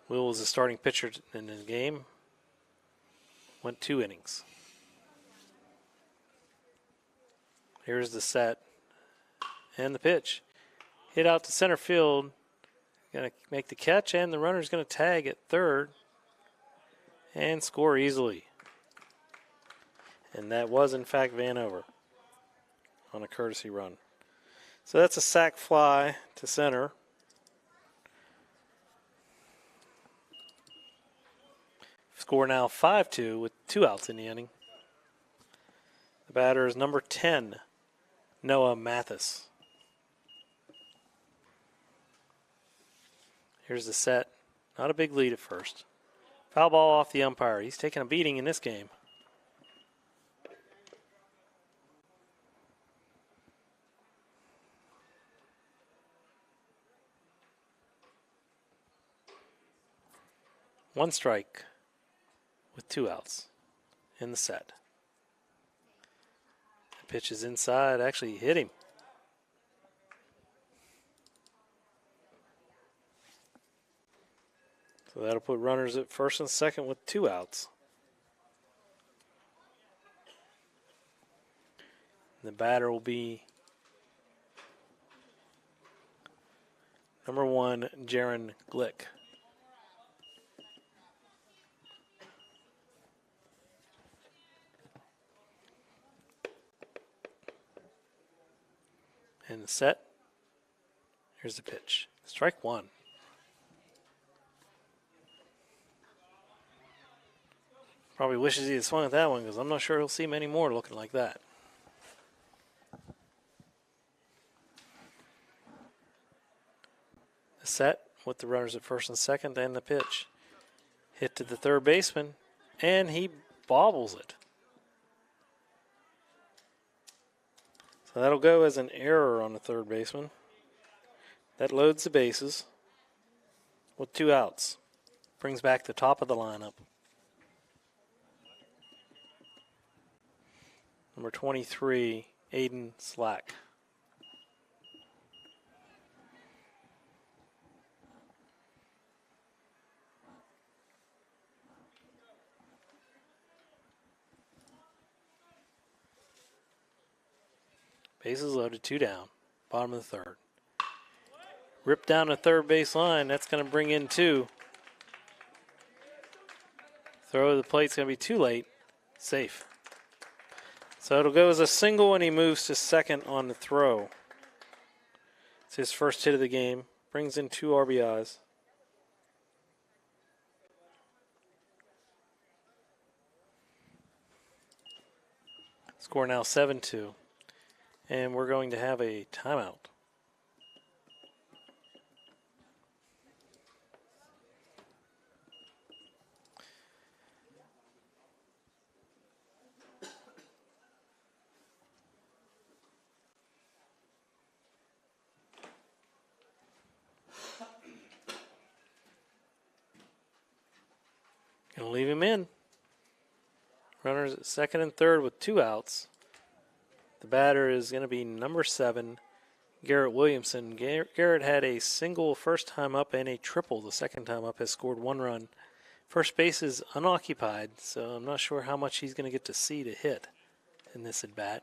Will was the starting pitcher in the game. Went 2 innings. Here's the set and the pitch. Hit out to center field. Going to make the catch, and the runner's going to tag at third and score easily. And that was, in fact, Vanover on a courtesy run. So that's a sac fly to center. Score now 5-2 with 2 outs in the inning. The batter is number 10, Noah Mathis. Here's the set. Not a big lead at first. Foul ball off the umpire. He's taking a beating in this game. One strike with 2 outs in the set. The pitch is inside. Actually hit him. So that'll put runners at first and second with 2 outs. The batter will be number 1, Jaron Glick. And the set. Here's the pitch. Strike 1. Probably wishes he had swung at that one because I'm not sure he'll see many more looking like that. The set with the runners at first and second and the pitch. Hit to the third baseman, and he bobbles it. So that'll go as an error on the third baseman. That loads the bases with 2 outs. Brings back the top of the lineup. Number 23, Aiden Slack. Bases loaded, 2 down, bottom of the third. Ripped down the third base line, that's going to bring in 2. Throw to the plate's going to be too late, safe. So it'll go as a single, and he moves to second on the throw. It's his first hit of the game, brings in 2 RBIs. Score now 7-2. And we're going to have a timeout. Gonna leave him in. Runners at second and third with 2 outs. The batter is going to be number 7, Garrett Williamson. Garrett had a single first time up and a triple the second time up, has scored 1 run. First base is unoccupied, so I'm not sure how much he's going to get to see to hit in this at bat.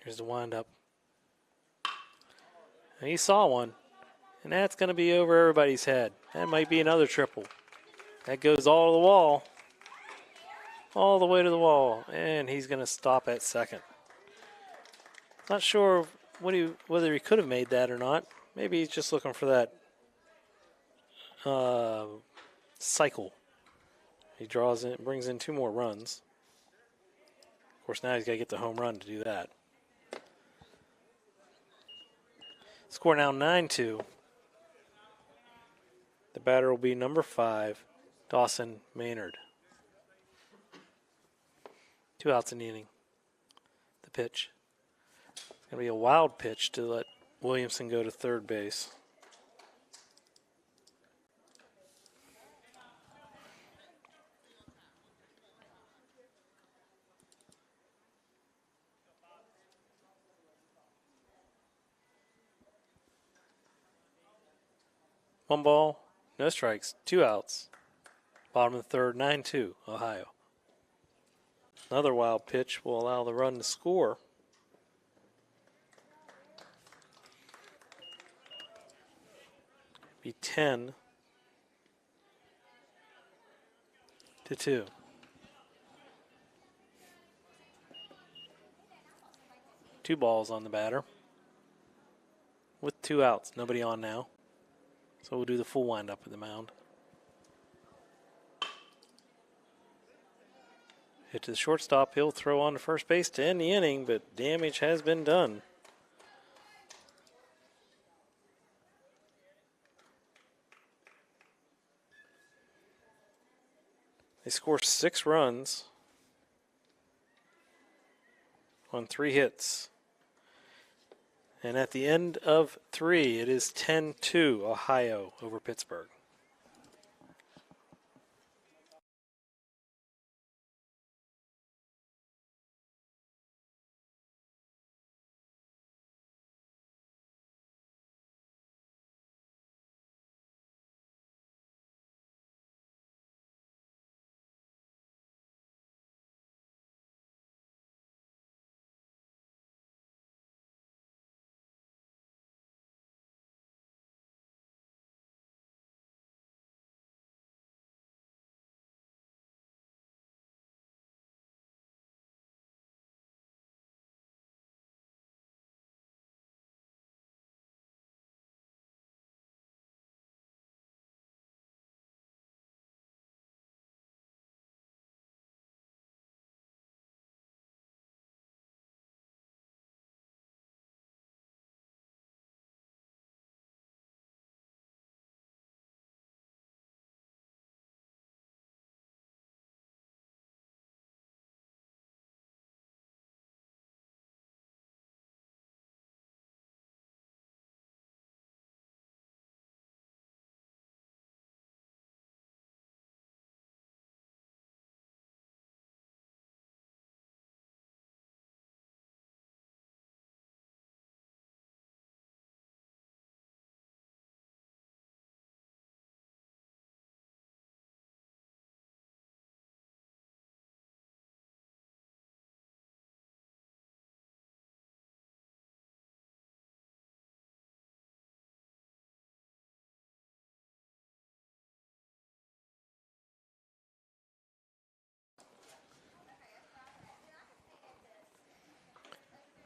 Here's the windup. And he saw one, and that's going to be over everybody's head. That might be another triple. That goes all to the wall. All the way to the wall. And he's going to stop at second. Not sure whether he could have made that or not. Maybe he's just looking for that cycle. He draws in, brings in 2 more runs. Of course, now he's got to get the home run to do that. Score now 9-2. The batter will be number 5, Dawson Maynard. 2 outs in the inning. The pitch. It's going to be a wild pitch to let Williamson go to third base. One ball, no strikes, 2 outs. Bottom of the third, 9-2, Ohio. Another wild pitch will allow the run to score. Be 10-2. 2 balls on the batter. With 2 outs, nobody on now. So we'll do the full windup at the mound. Hit to the shortstop. He'll throw on to first base to end the inning, but damage has been done. They score 6 runs on 3 hits. And at the end of 3, it is 10-2 Ohio over Pittsburgh.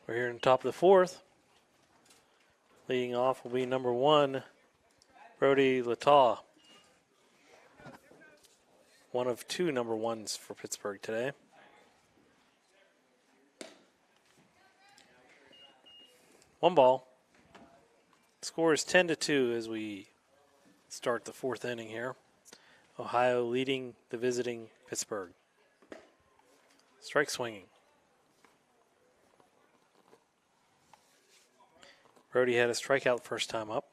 We're here in the top of the 4th. Leading off will be number 1, Brody Lataw. One of 2 number 1s for Pittsburgh today. One ball. Score is 10-2 as we start the 4th inning here. Ohio leading the visiting Pittsburgh. Strike swinging. Brody had a strikeout first time up.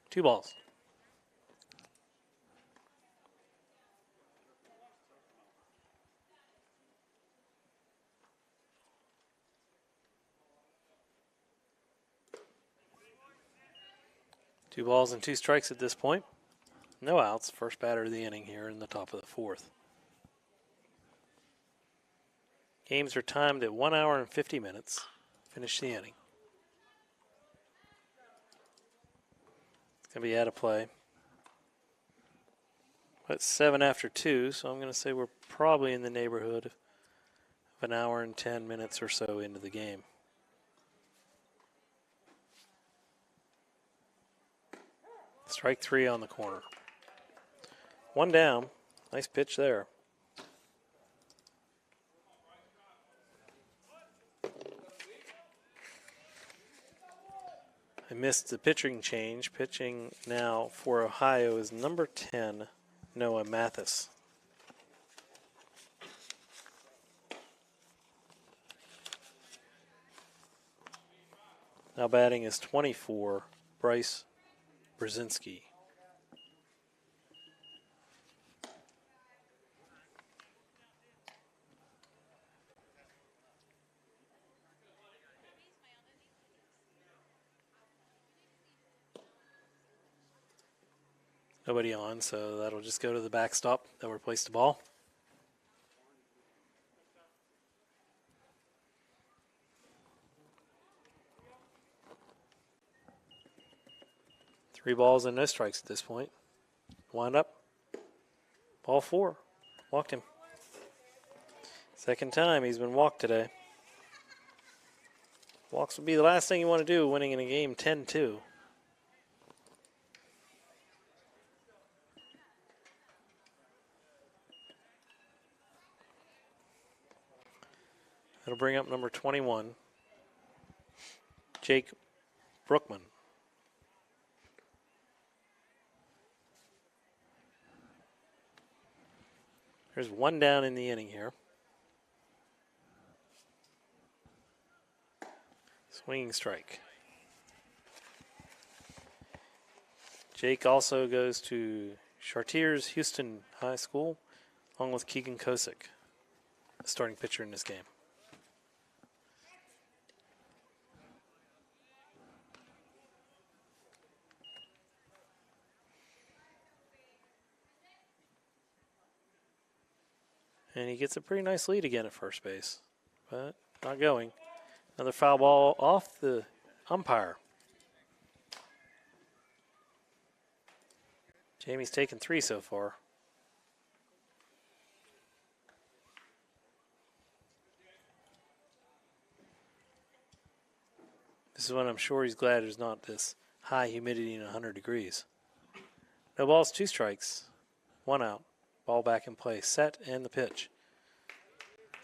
2 balls. Two balls and 2 strikes at this point. No outs. First batter of the inning here in the top of the 4th. Games are timed at 1 hour and 50 minutes. Finish the inning. It's going to be out of play. But 7 after 2, so I'm going to say we're probably in the neighborhood of an hour and 10 minutes or so into the game. Strike 3 on the corner. 1 down. Nice pitch there. I missed the pitching change. Pitching now for Ohio is number 10, Noah Mathis. Now batting is 24, Bryce Berzinski. Nobody on, so that'll just go to the backstop that replaced the ball. Three balls and no strikes at this point. Wind up. Ball 4. Walked him. Second time he's been walked today. Walks would be the last thing you want to do winning in a game 10-2. That'll bring up number 21, Jake Brookman. There's one down in the inning here. Swinging strike. Jake also goes to Chartiers Houston High School, along with Keegan Kosick, the starting pitcher in this game. And he gets a pretty nice lead again at first base, but not going. Another foul ball off the umpire. Jamie's taken 3 so far. This is when I'm sure he's glad there's not this high humidity in 100 degrees. No balls, 2 strikes, 1 out. Ball back in play, set, and the pitch.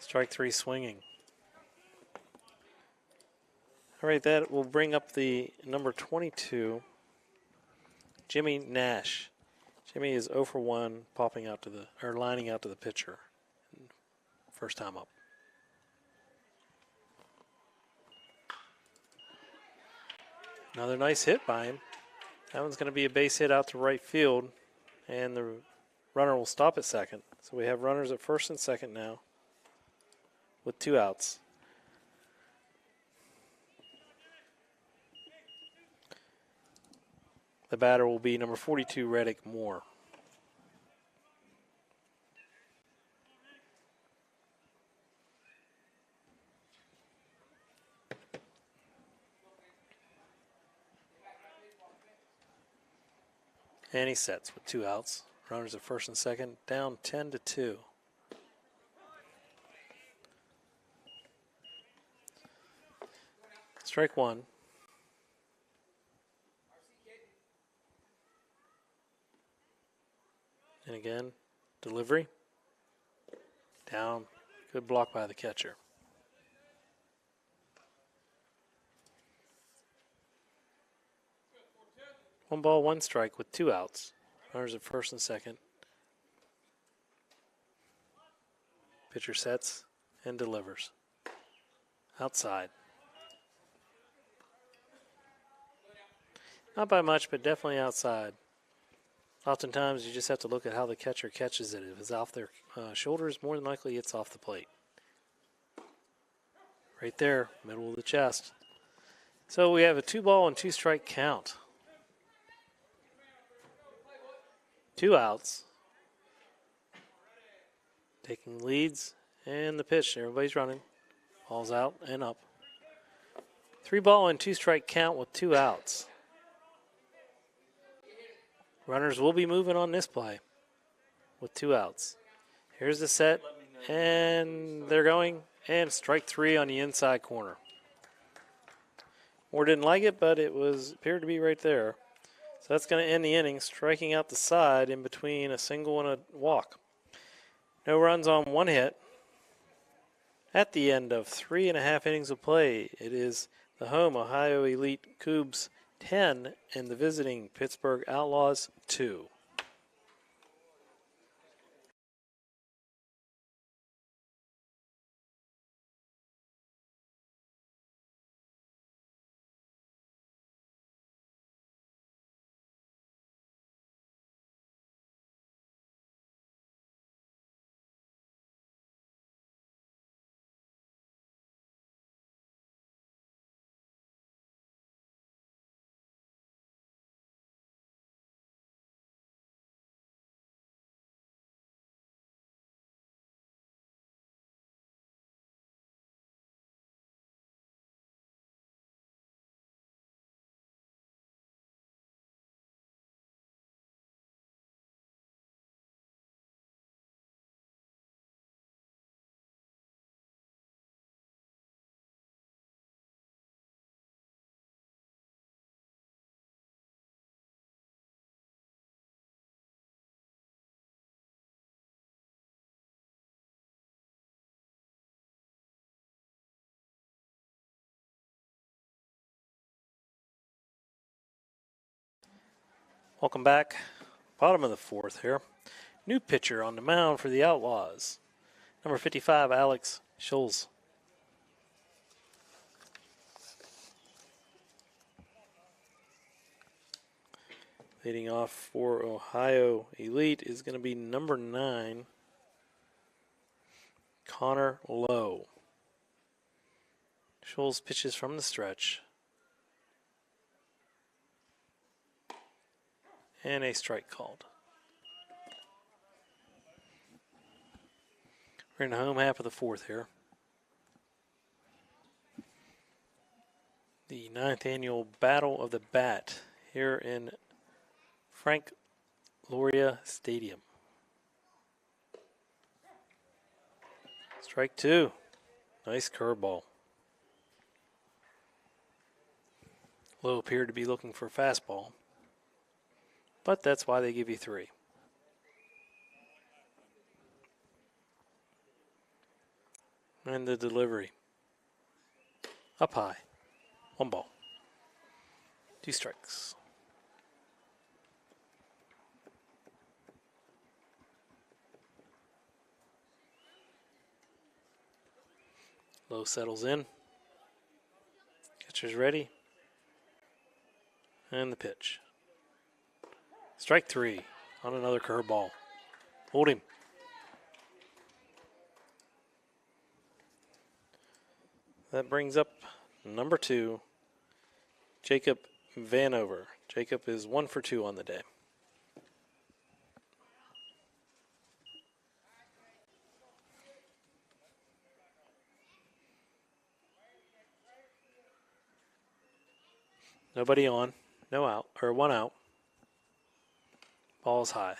Strike 3 swinging. All right, that will bring up the number 22, Jimmy Nash. Jimmy is 0 for 1, lining out to the pitcher. First time up. Another nice hit by him. That one's going to be a base hit out to right field, and the runner will stop at second. So we have runners at first and second now with 2 outs. The batter will be number 42, Reddick Moore. And he sets with 2 outs. Runners at first and second, down 10-2. Strike 1. And again, delivery. Down. Good block by the catcher. One ball, 1 strike with 2 outs. Runners at first and second. Pitcher sets and delivers. Outside. Not by much, but definitely outside. Oftentimes, you just have to look at how the catcher catches it. If it's off their shoulders, more than likely it's off the plate. Right there, middle of the chest. So we have a 2-ball and 2-strike count. 2 outs. Taking leads and the pitch. Everybody's running. Ball's out and up. 3-ball and 2-strike count with 2 outs. Runners will be moving on this play with 2 outs. Here's the set, and they're going, and strike 3 on the inside corner. Moore didn't like it, but it appeared to be right there. So that's going to end the inning, striking out the side in between a single and a walk. No runs on 1 hit. At the end of 3.5 innings of play, it is the home Ohio Elite Kubbs 10 and the visiting Pittsburgh Outlaws 2. Welcome back. Bottom of the fourth here. New pitcher on the mound for the Outlaws. Number 55, Alex Schulz. Leading off for Ohio Elite is going to be number 9, Connor Lowe. Schulz pitches from the stretch. And a strike called. We're in the home half of the fourth here. The 9th annual Battle of the Bat here in Frank Loria Stadium. Strike 2. Nice curveball. Lowe appeared to be looking for a fastball, but that's why they give you 3. And the delivery. Up high. 1 ball. 2 strikes. Lowe settles in. Catcher's ready. And the pitch. Strike 3 on another curveball. Hold him. That brings up number 2, Jacob Vanover. Jacob is 1 for 2 on the day. Nobody on, no out, or 1 out. Ball's high.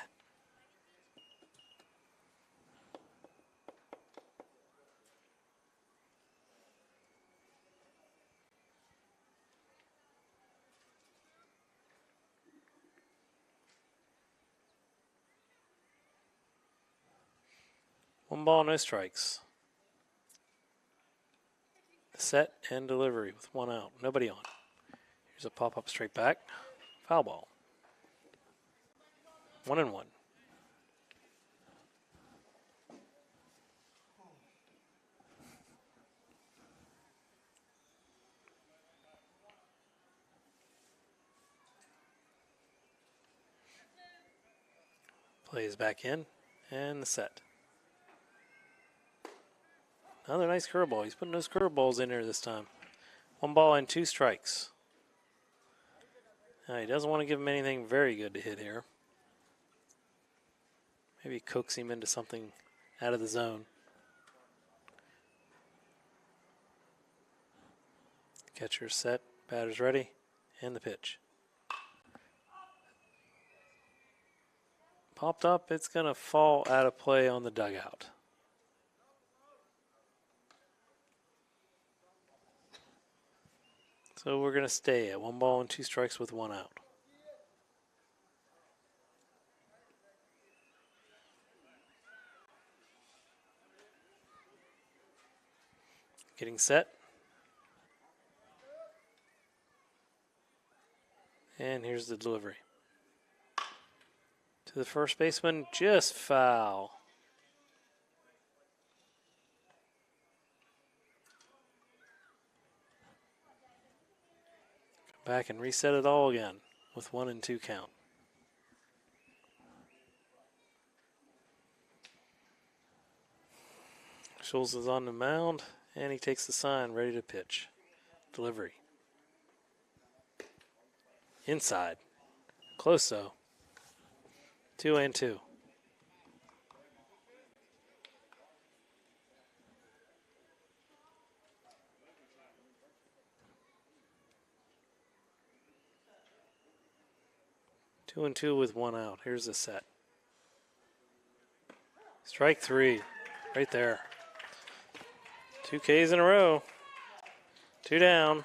One ball, no strikes. Set and delivery with 1 out. Nobody on. Here's a pop-up straight back. Foul ball. 1-1. Plays back in and the set. Another nice curveball. He's putting those curveballs in there this time. 1 ball and 2 strikes. Now he doesn't want to give him anything very good to hit here. Maybe coax him into something out of the zone. Catcher set, batter's ready, and the pitch. Popped up, it's going to fall out of play on the dugout. So we're going to stay at 1 ball and 2 strikes with 1 out. Getting set. And here's the delivery. To the first baseman, just foul. Come back and reset it all again with 1 and 2 count. Schulz is on the mound, and he takes the sign, ready to pitch. Delivery. Inside. Close though. 2 and 2. Two and 2 with 1 out. Here's the set. Strike 3. Right there. 2 Ks in a row. 2 down.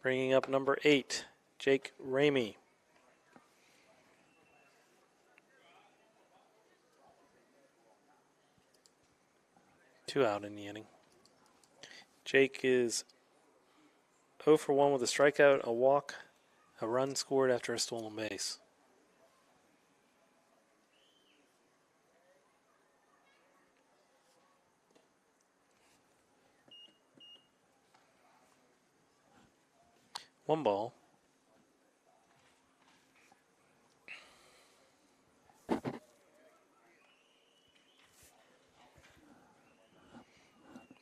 Bringing up number 8, Jake Ramey. Two out in the inning. Jake is 0 for 1 with a strikeout, a walk, A run scored after a stolen base. One ball.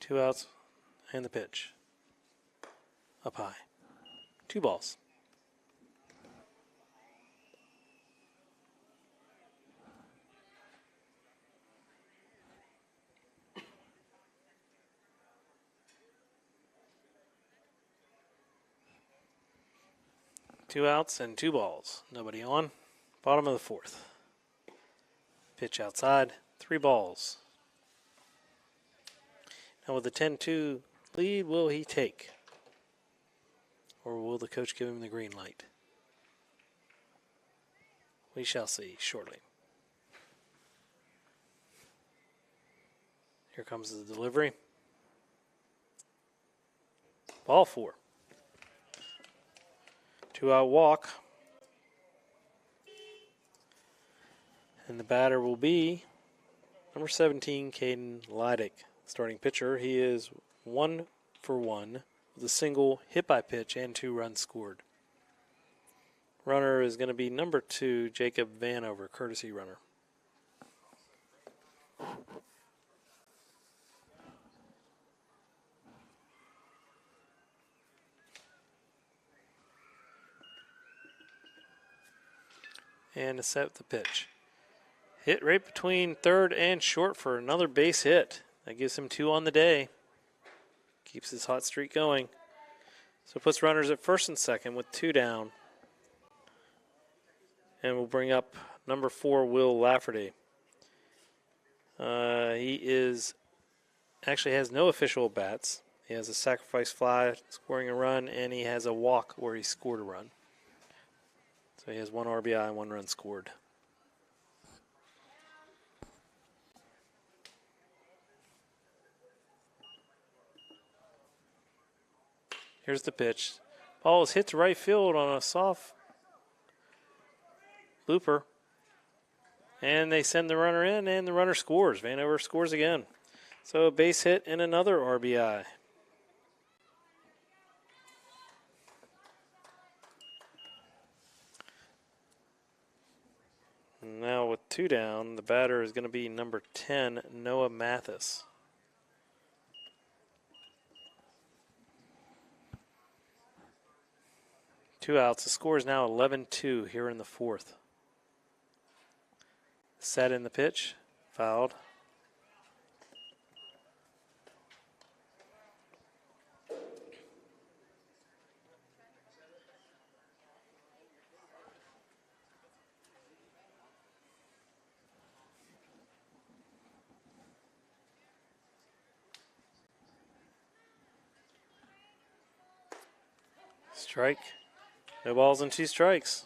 Two outs and the pitch. Up high. 2 balls. Two outs and 2 balls. Nobody on. Bottom of the 4th. Pitch outside. 3 balls. Now with the 10-2 lead, will he take? Or will the coach give him the green light? We shall see shortly. Here comes the delivery. Ball 4. 2-out walk. And the batter will be number 17, Caden Leidick, starting pitcher. He is 1 for 1 with a single, hit by pitch, and 2 runs scored. Runner is going to be number 2, Jacob Vanover, courtesy runner. And to set the pitch. Hit right between third and short for another base hit. That gives him 2 on the day. Keeps his hot streak going. So puts runners at first and second with 2 down. And we'll bring up number 4, Will Lafferty. He actually has no official bats. He has a sacrifice fly scoring a run, and he has a walk where he scored a run. So he has 1 RBI and 1 run scored. Here's the pitch. Ball is hit to right field on a soft looper. And they send the runner in, and the runner scores. Vanover scores again. So a base hit and another RBI. Now with 2 down, the batter is going to be number 10, Noah Mathis. Two outs. The score is now 11-2 here in the 4th. Set in the pitch. Fouled. Strike. No balls and 2 strikes.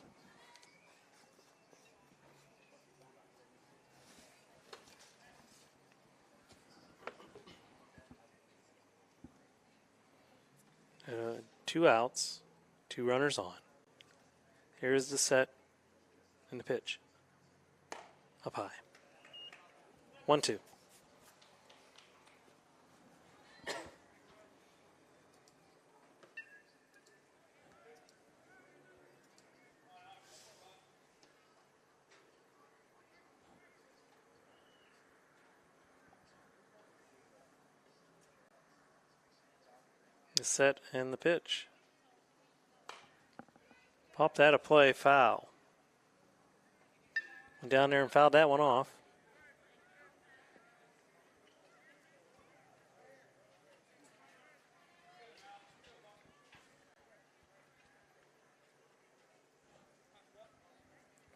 Two outs, 2 runners on. Here's the set and the pitch. Up high. 1-2. The set and the pitch. Popped that a play, foul. Went down there and fouled that one off.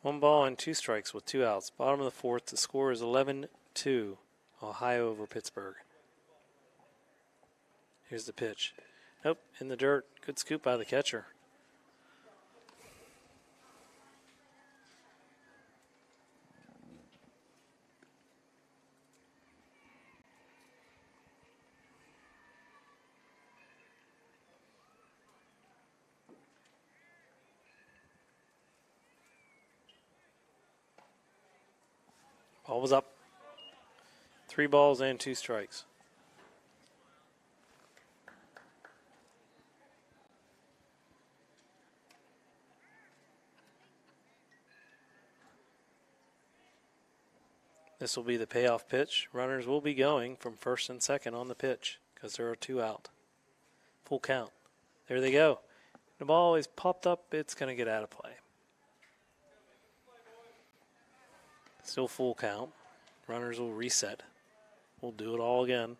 One ball and 2 strikes with 2 outs. Bottom of the 4th. The score is 11-2. Ohio over Pittsburgh. Here's the pitch. Nope, in the dirt. Good scoop by the catcher. Ball was up. 3 balls and 2 strikes. This will be the payoff pitch. Runners will be going from first and second on the pitch because there are 2 out. Full count. There they go. The ball is popped up. It's going to get out of play. Still full count. Runners will reset. We'll do it all again.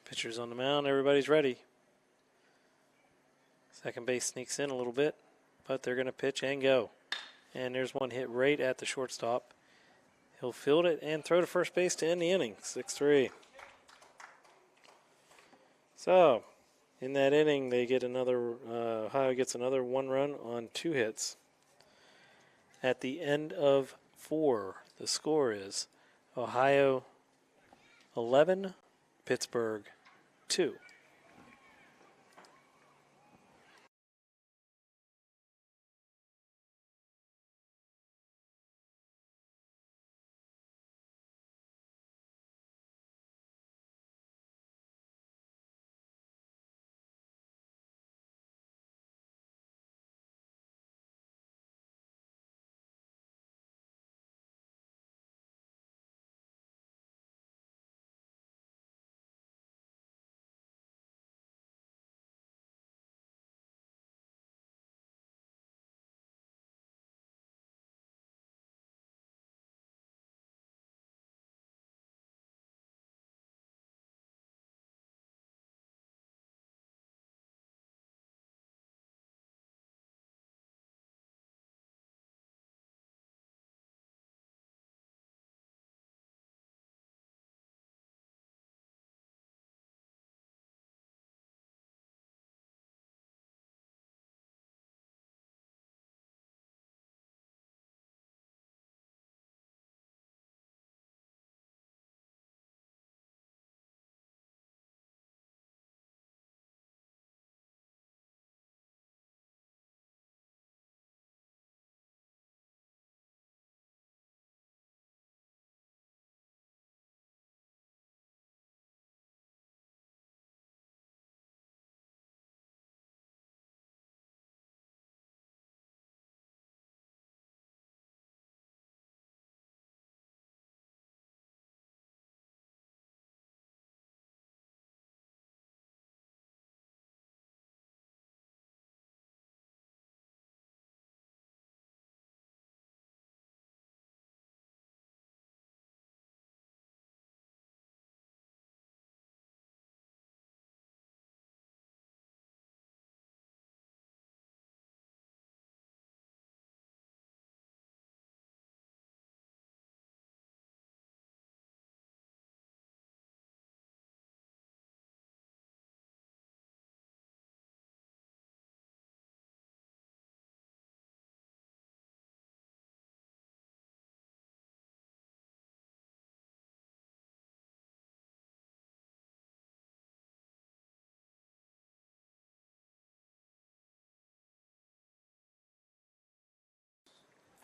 Pitcher's on the mound. Everybody's ready. Second base sneaks in a little bit, but they're going to pitch and go. And there's one hit right at the shortstop. He'll field it and throw to first base to end the inning. 6-3. So, in that inning, they get another. Ohio gets another 1 run on 2 hits. At the end of 4, the score is Ohio 11, Pittsburgh 2.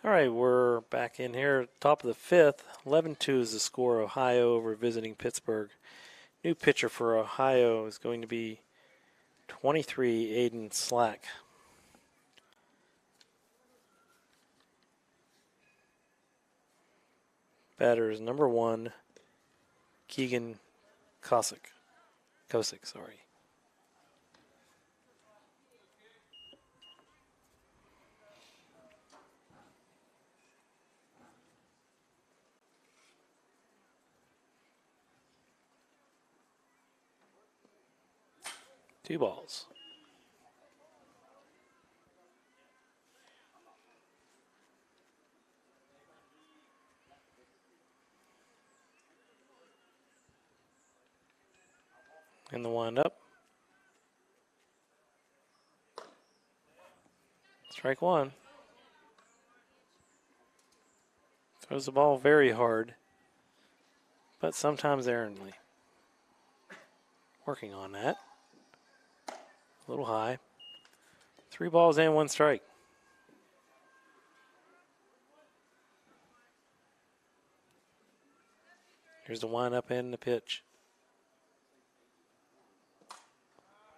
All right, we're back in here. Top of the 5th. 11-2 is the score. Ohio over visiting Pittsburgh. New pitcher for Ohio is going to be 23, Aiden Slack. Batter is number 1, Keegan Kosick. Sorry. Two balls. And the windup. Strike 1. Throws the ball very hard, but sometimes errantly. Working on that. little high. 3 balls and 1 strike. Here's the windup and the pitch.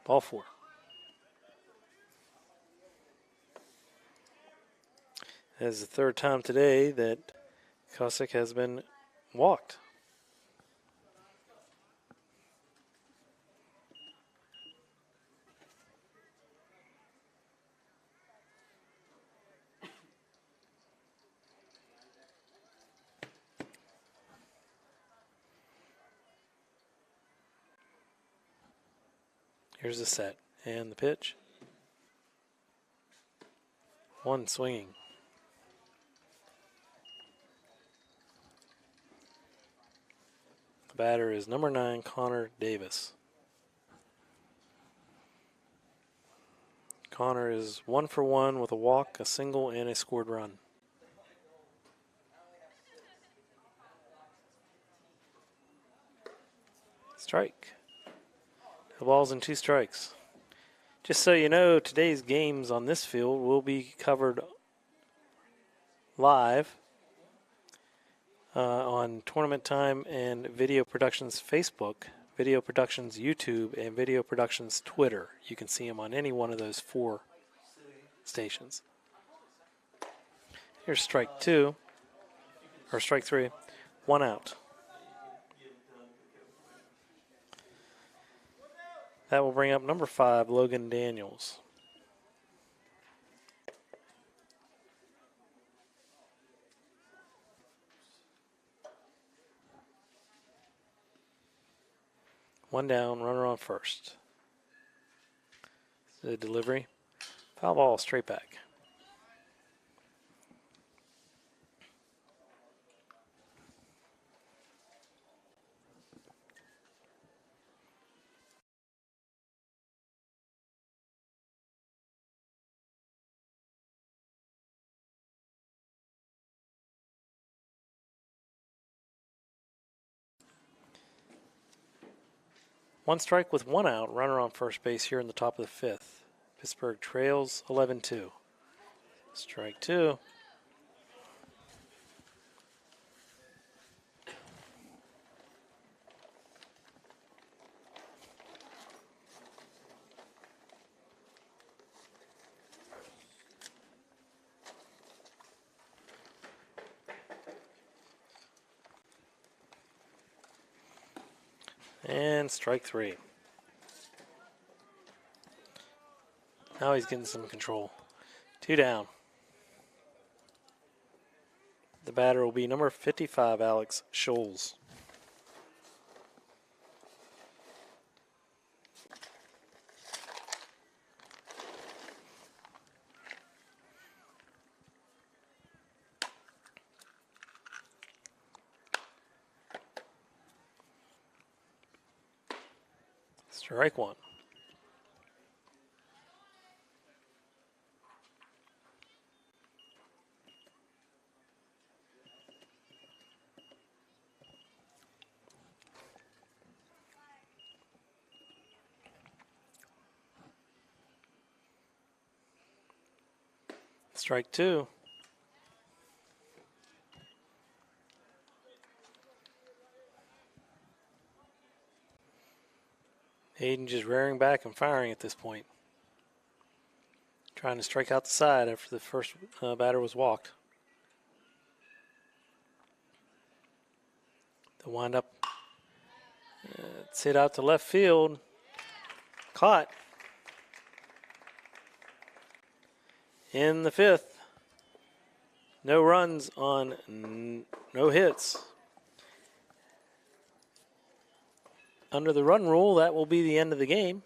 Ball 4. That is the 3rd time today that Kosick has been walked. Here's the set and the pitch. 1 swinging. The batter is number 9, Connor Davis. Connor is 1 for 1 with a walk, a single, and a scored run. Strike. No balls and 2 strikes. Just so you know, today's games on this field will be covered live on Tournament Time and Video Productions Facebook, Video Productions YouTube, and Video Productions Twitter. You can see them on any one of those 4 stations. Here's strike 2, or strike 3, 1 out. That will bring up number 5, Logan Daniels. One down, runner on first. The delivery. Foul ball, straight back. One strike with 1 out, runner on first base here in the top of the 5th. Pittsburgh trails 11-2. Strike 2. And strike 3. Now he's getting some control. 2 down. The batter will be number 55, Alex Scholes. Strike 1. Strike 2. Hayden just rearing back and firing at this point. Trying to strike out the side after the first batter was walked. The windup. It's hit out to left field. Caught. In the 5th. No runs on no hits. Under the run rule, that will be the end of the game.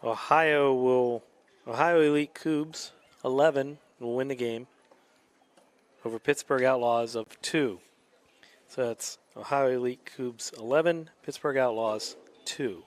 Ohio Elite Kubbs 11 will win the game over Pittsburgh Outlaws of 2. So that's Ohio Elite Kubbs 11, Pittsburgh Outlaws 2.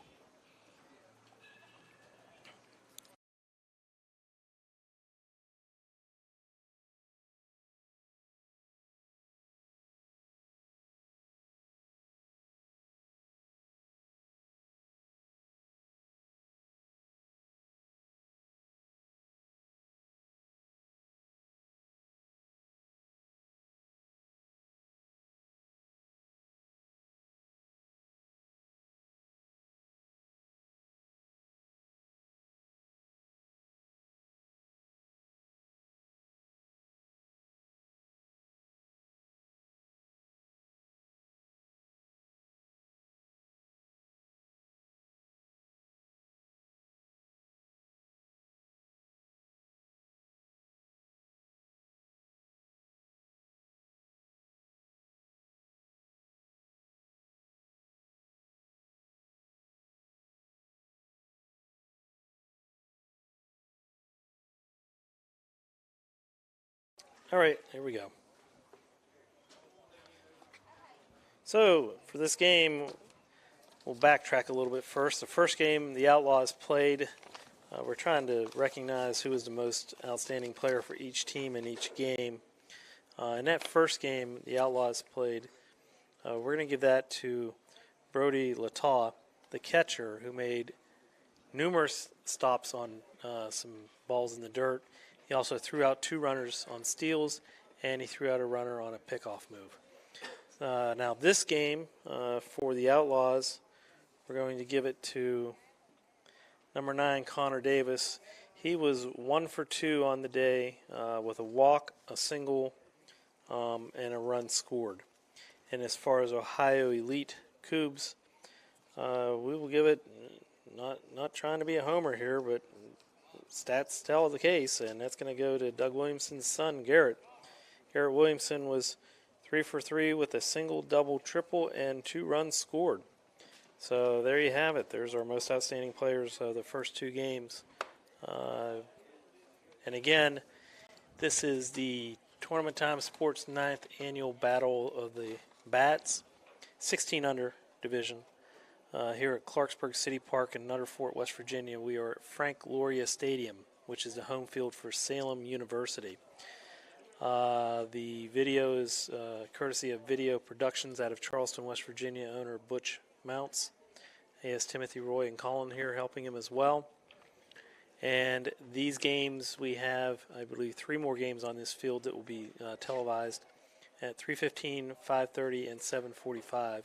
All right, here we go. So, for this game, we'll backtrack a little bit first. The first game the Outlaws played, we're trying to recognize who was the most outstanding player for each team in each game. In that first game the Outlaws played, we're going to give that to Brody Lataw, the catcher, who made numerous stops on some balls in the dirt. He also threw out 2 runners on steals, and he threw out a runner on a pickoff move. Now this game, for the Outlaws, we're going to give it to number 9, Connor Davis. He was 1 for 2 on the day with a walk, a single, and a run scored. And as far as Ohio Elite Kubbs, we will give it, not trying to be a homer here, but stats tell the case, and that's going to go to Doug Williamson's son, Garrett. Garrett Williamson was 3 for 3 with a single, double, triple, and 2 runs scored. So there you have it. There's our most outstanding players of the first 2 games. And again, this is the Tournament Time Sports 9th Annual Battle of the Bats, 16 under division. Here at Clarksburg City Park in Nutter Fort, West Virginia, we are at Frank Loria Stadium, which is the home field for Salem University. The video is courtesy of Video Productions out of Charleston, West Virginia, owner Butch Mounts. He has Timothy Roy and Colin here helping him as well. And these games, we have, I believe, 3 more games on this field that will be televised at 3:15, 5:30, and 7:45.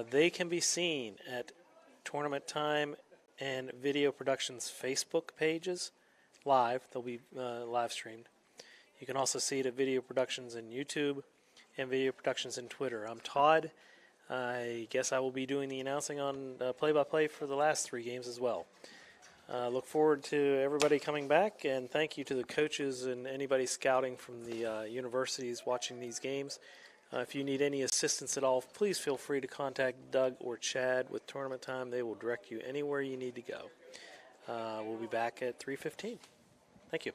They can be seen at Tournament Time and Video Productions Facebook pages live. They'll be live streamed. You can also see it at Video Productions in YouTube and Video Productions in Twitter. I'm Todd. I guess I will be doing the announcing on play-by-play for the last 3 games as well. Look forward to everybody coming back, and thank you to the coaches and anybody scouting from the universities watching these games. If you need any assistance at all, please feel free to contact Doug or Chad with Tournament Time. They will direct you anywhere you need to go. We'll be back at 3:15. Thank you.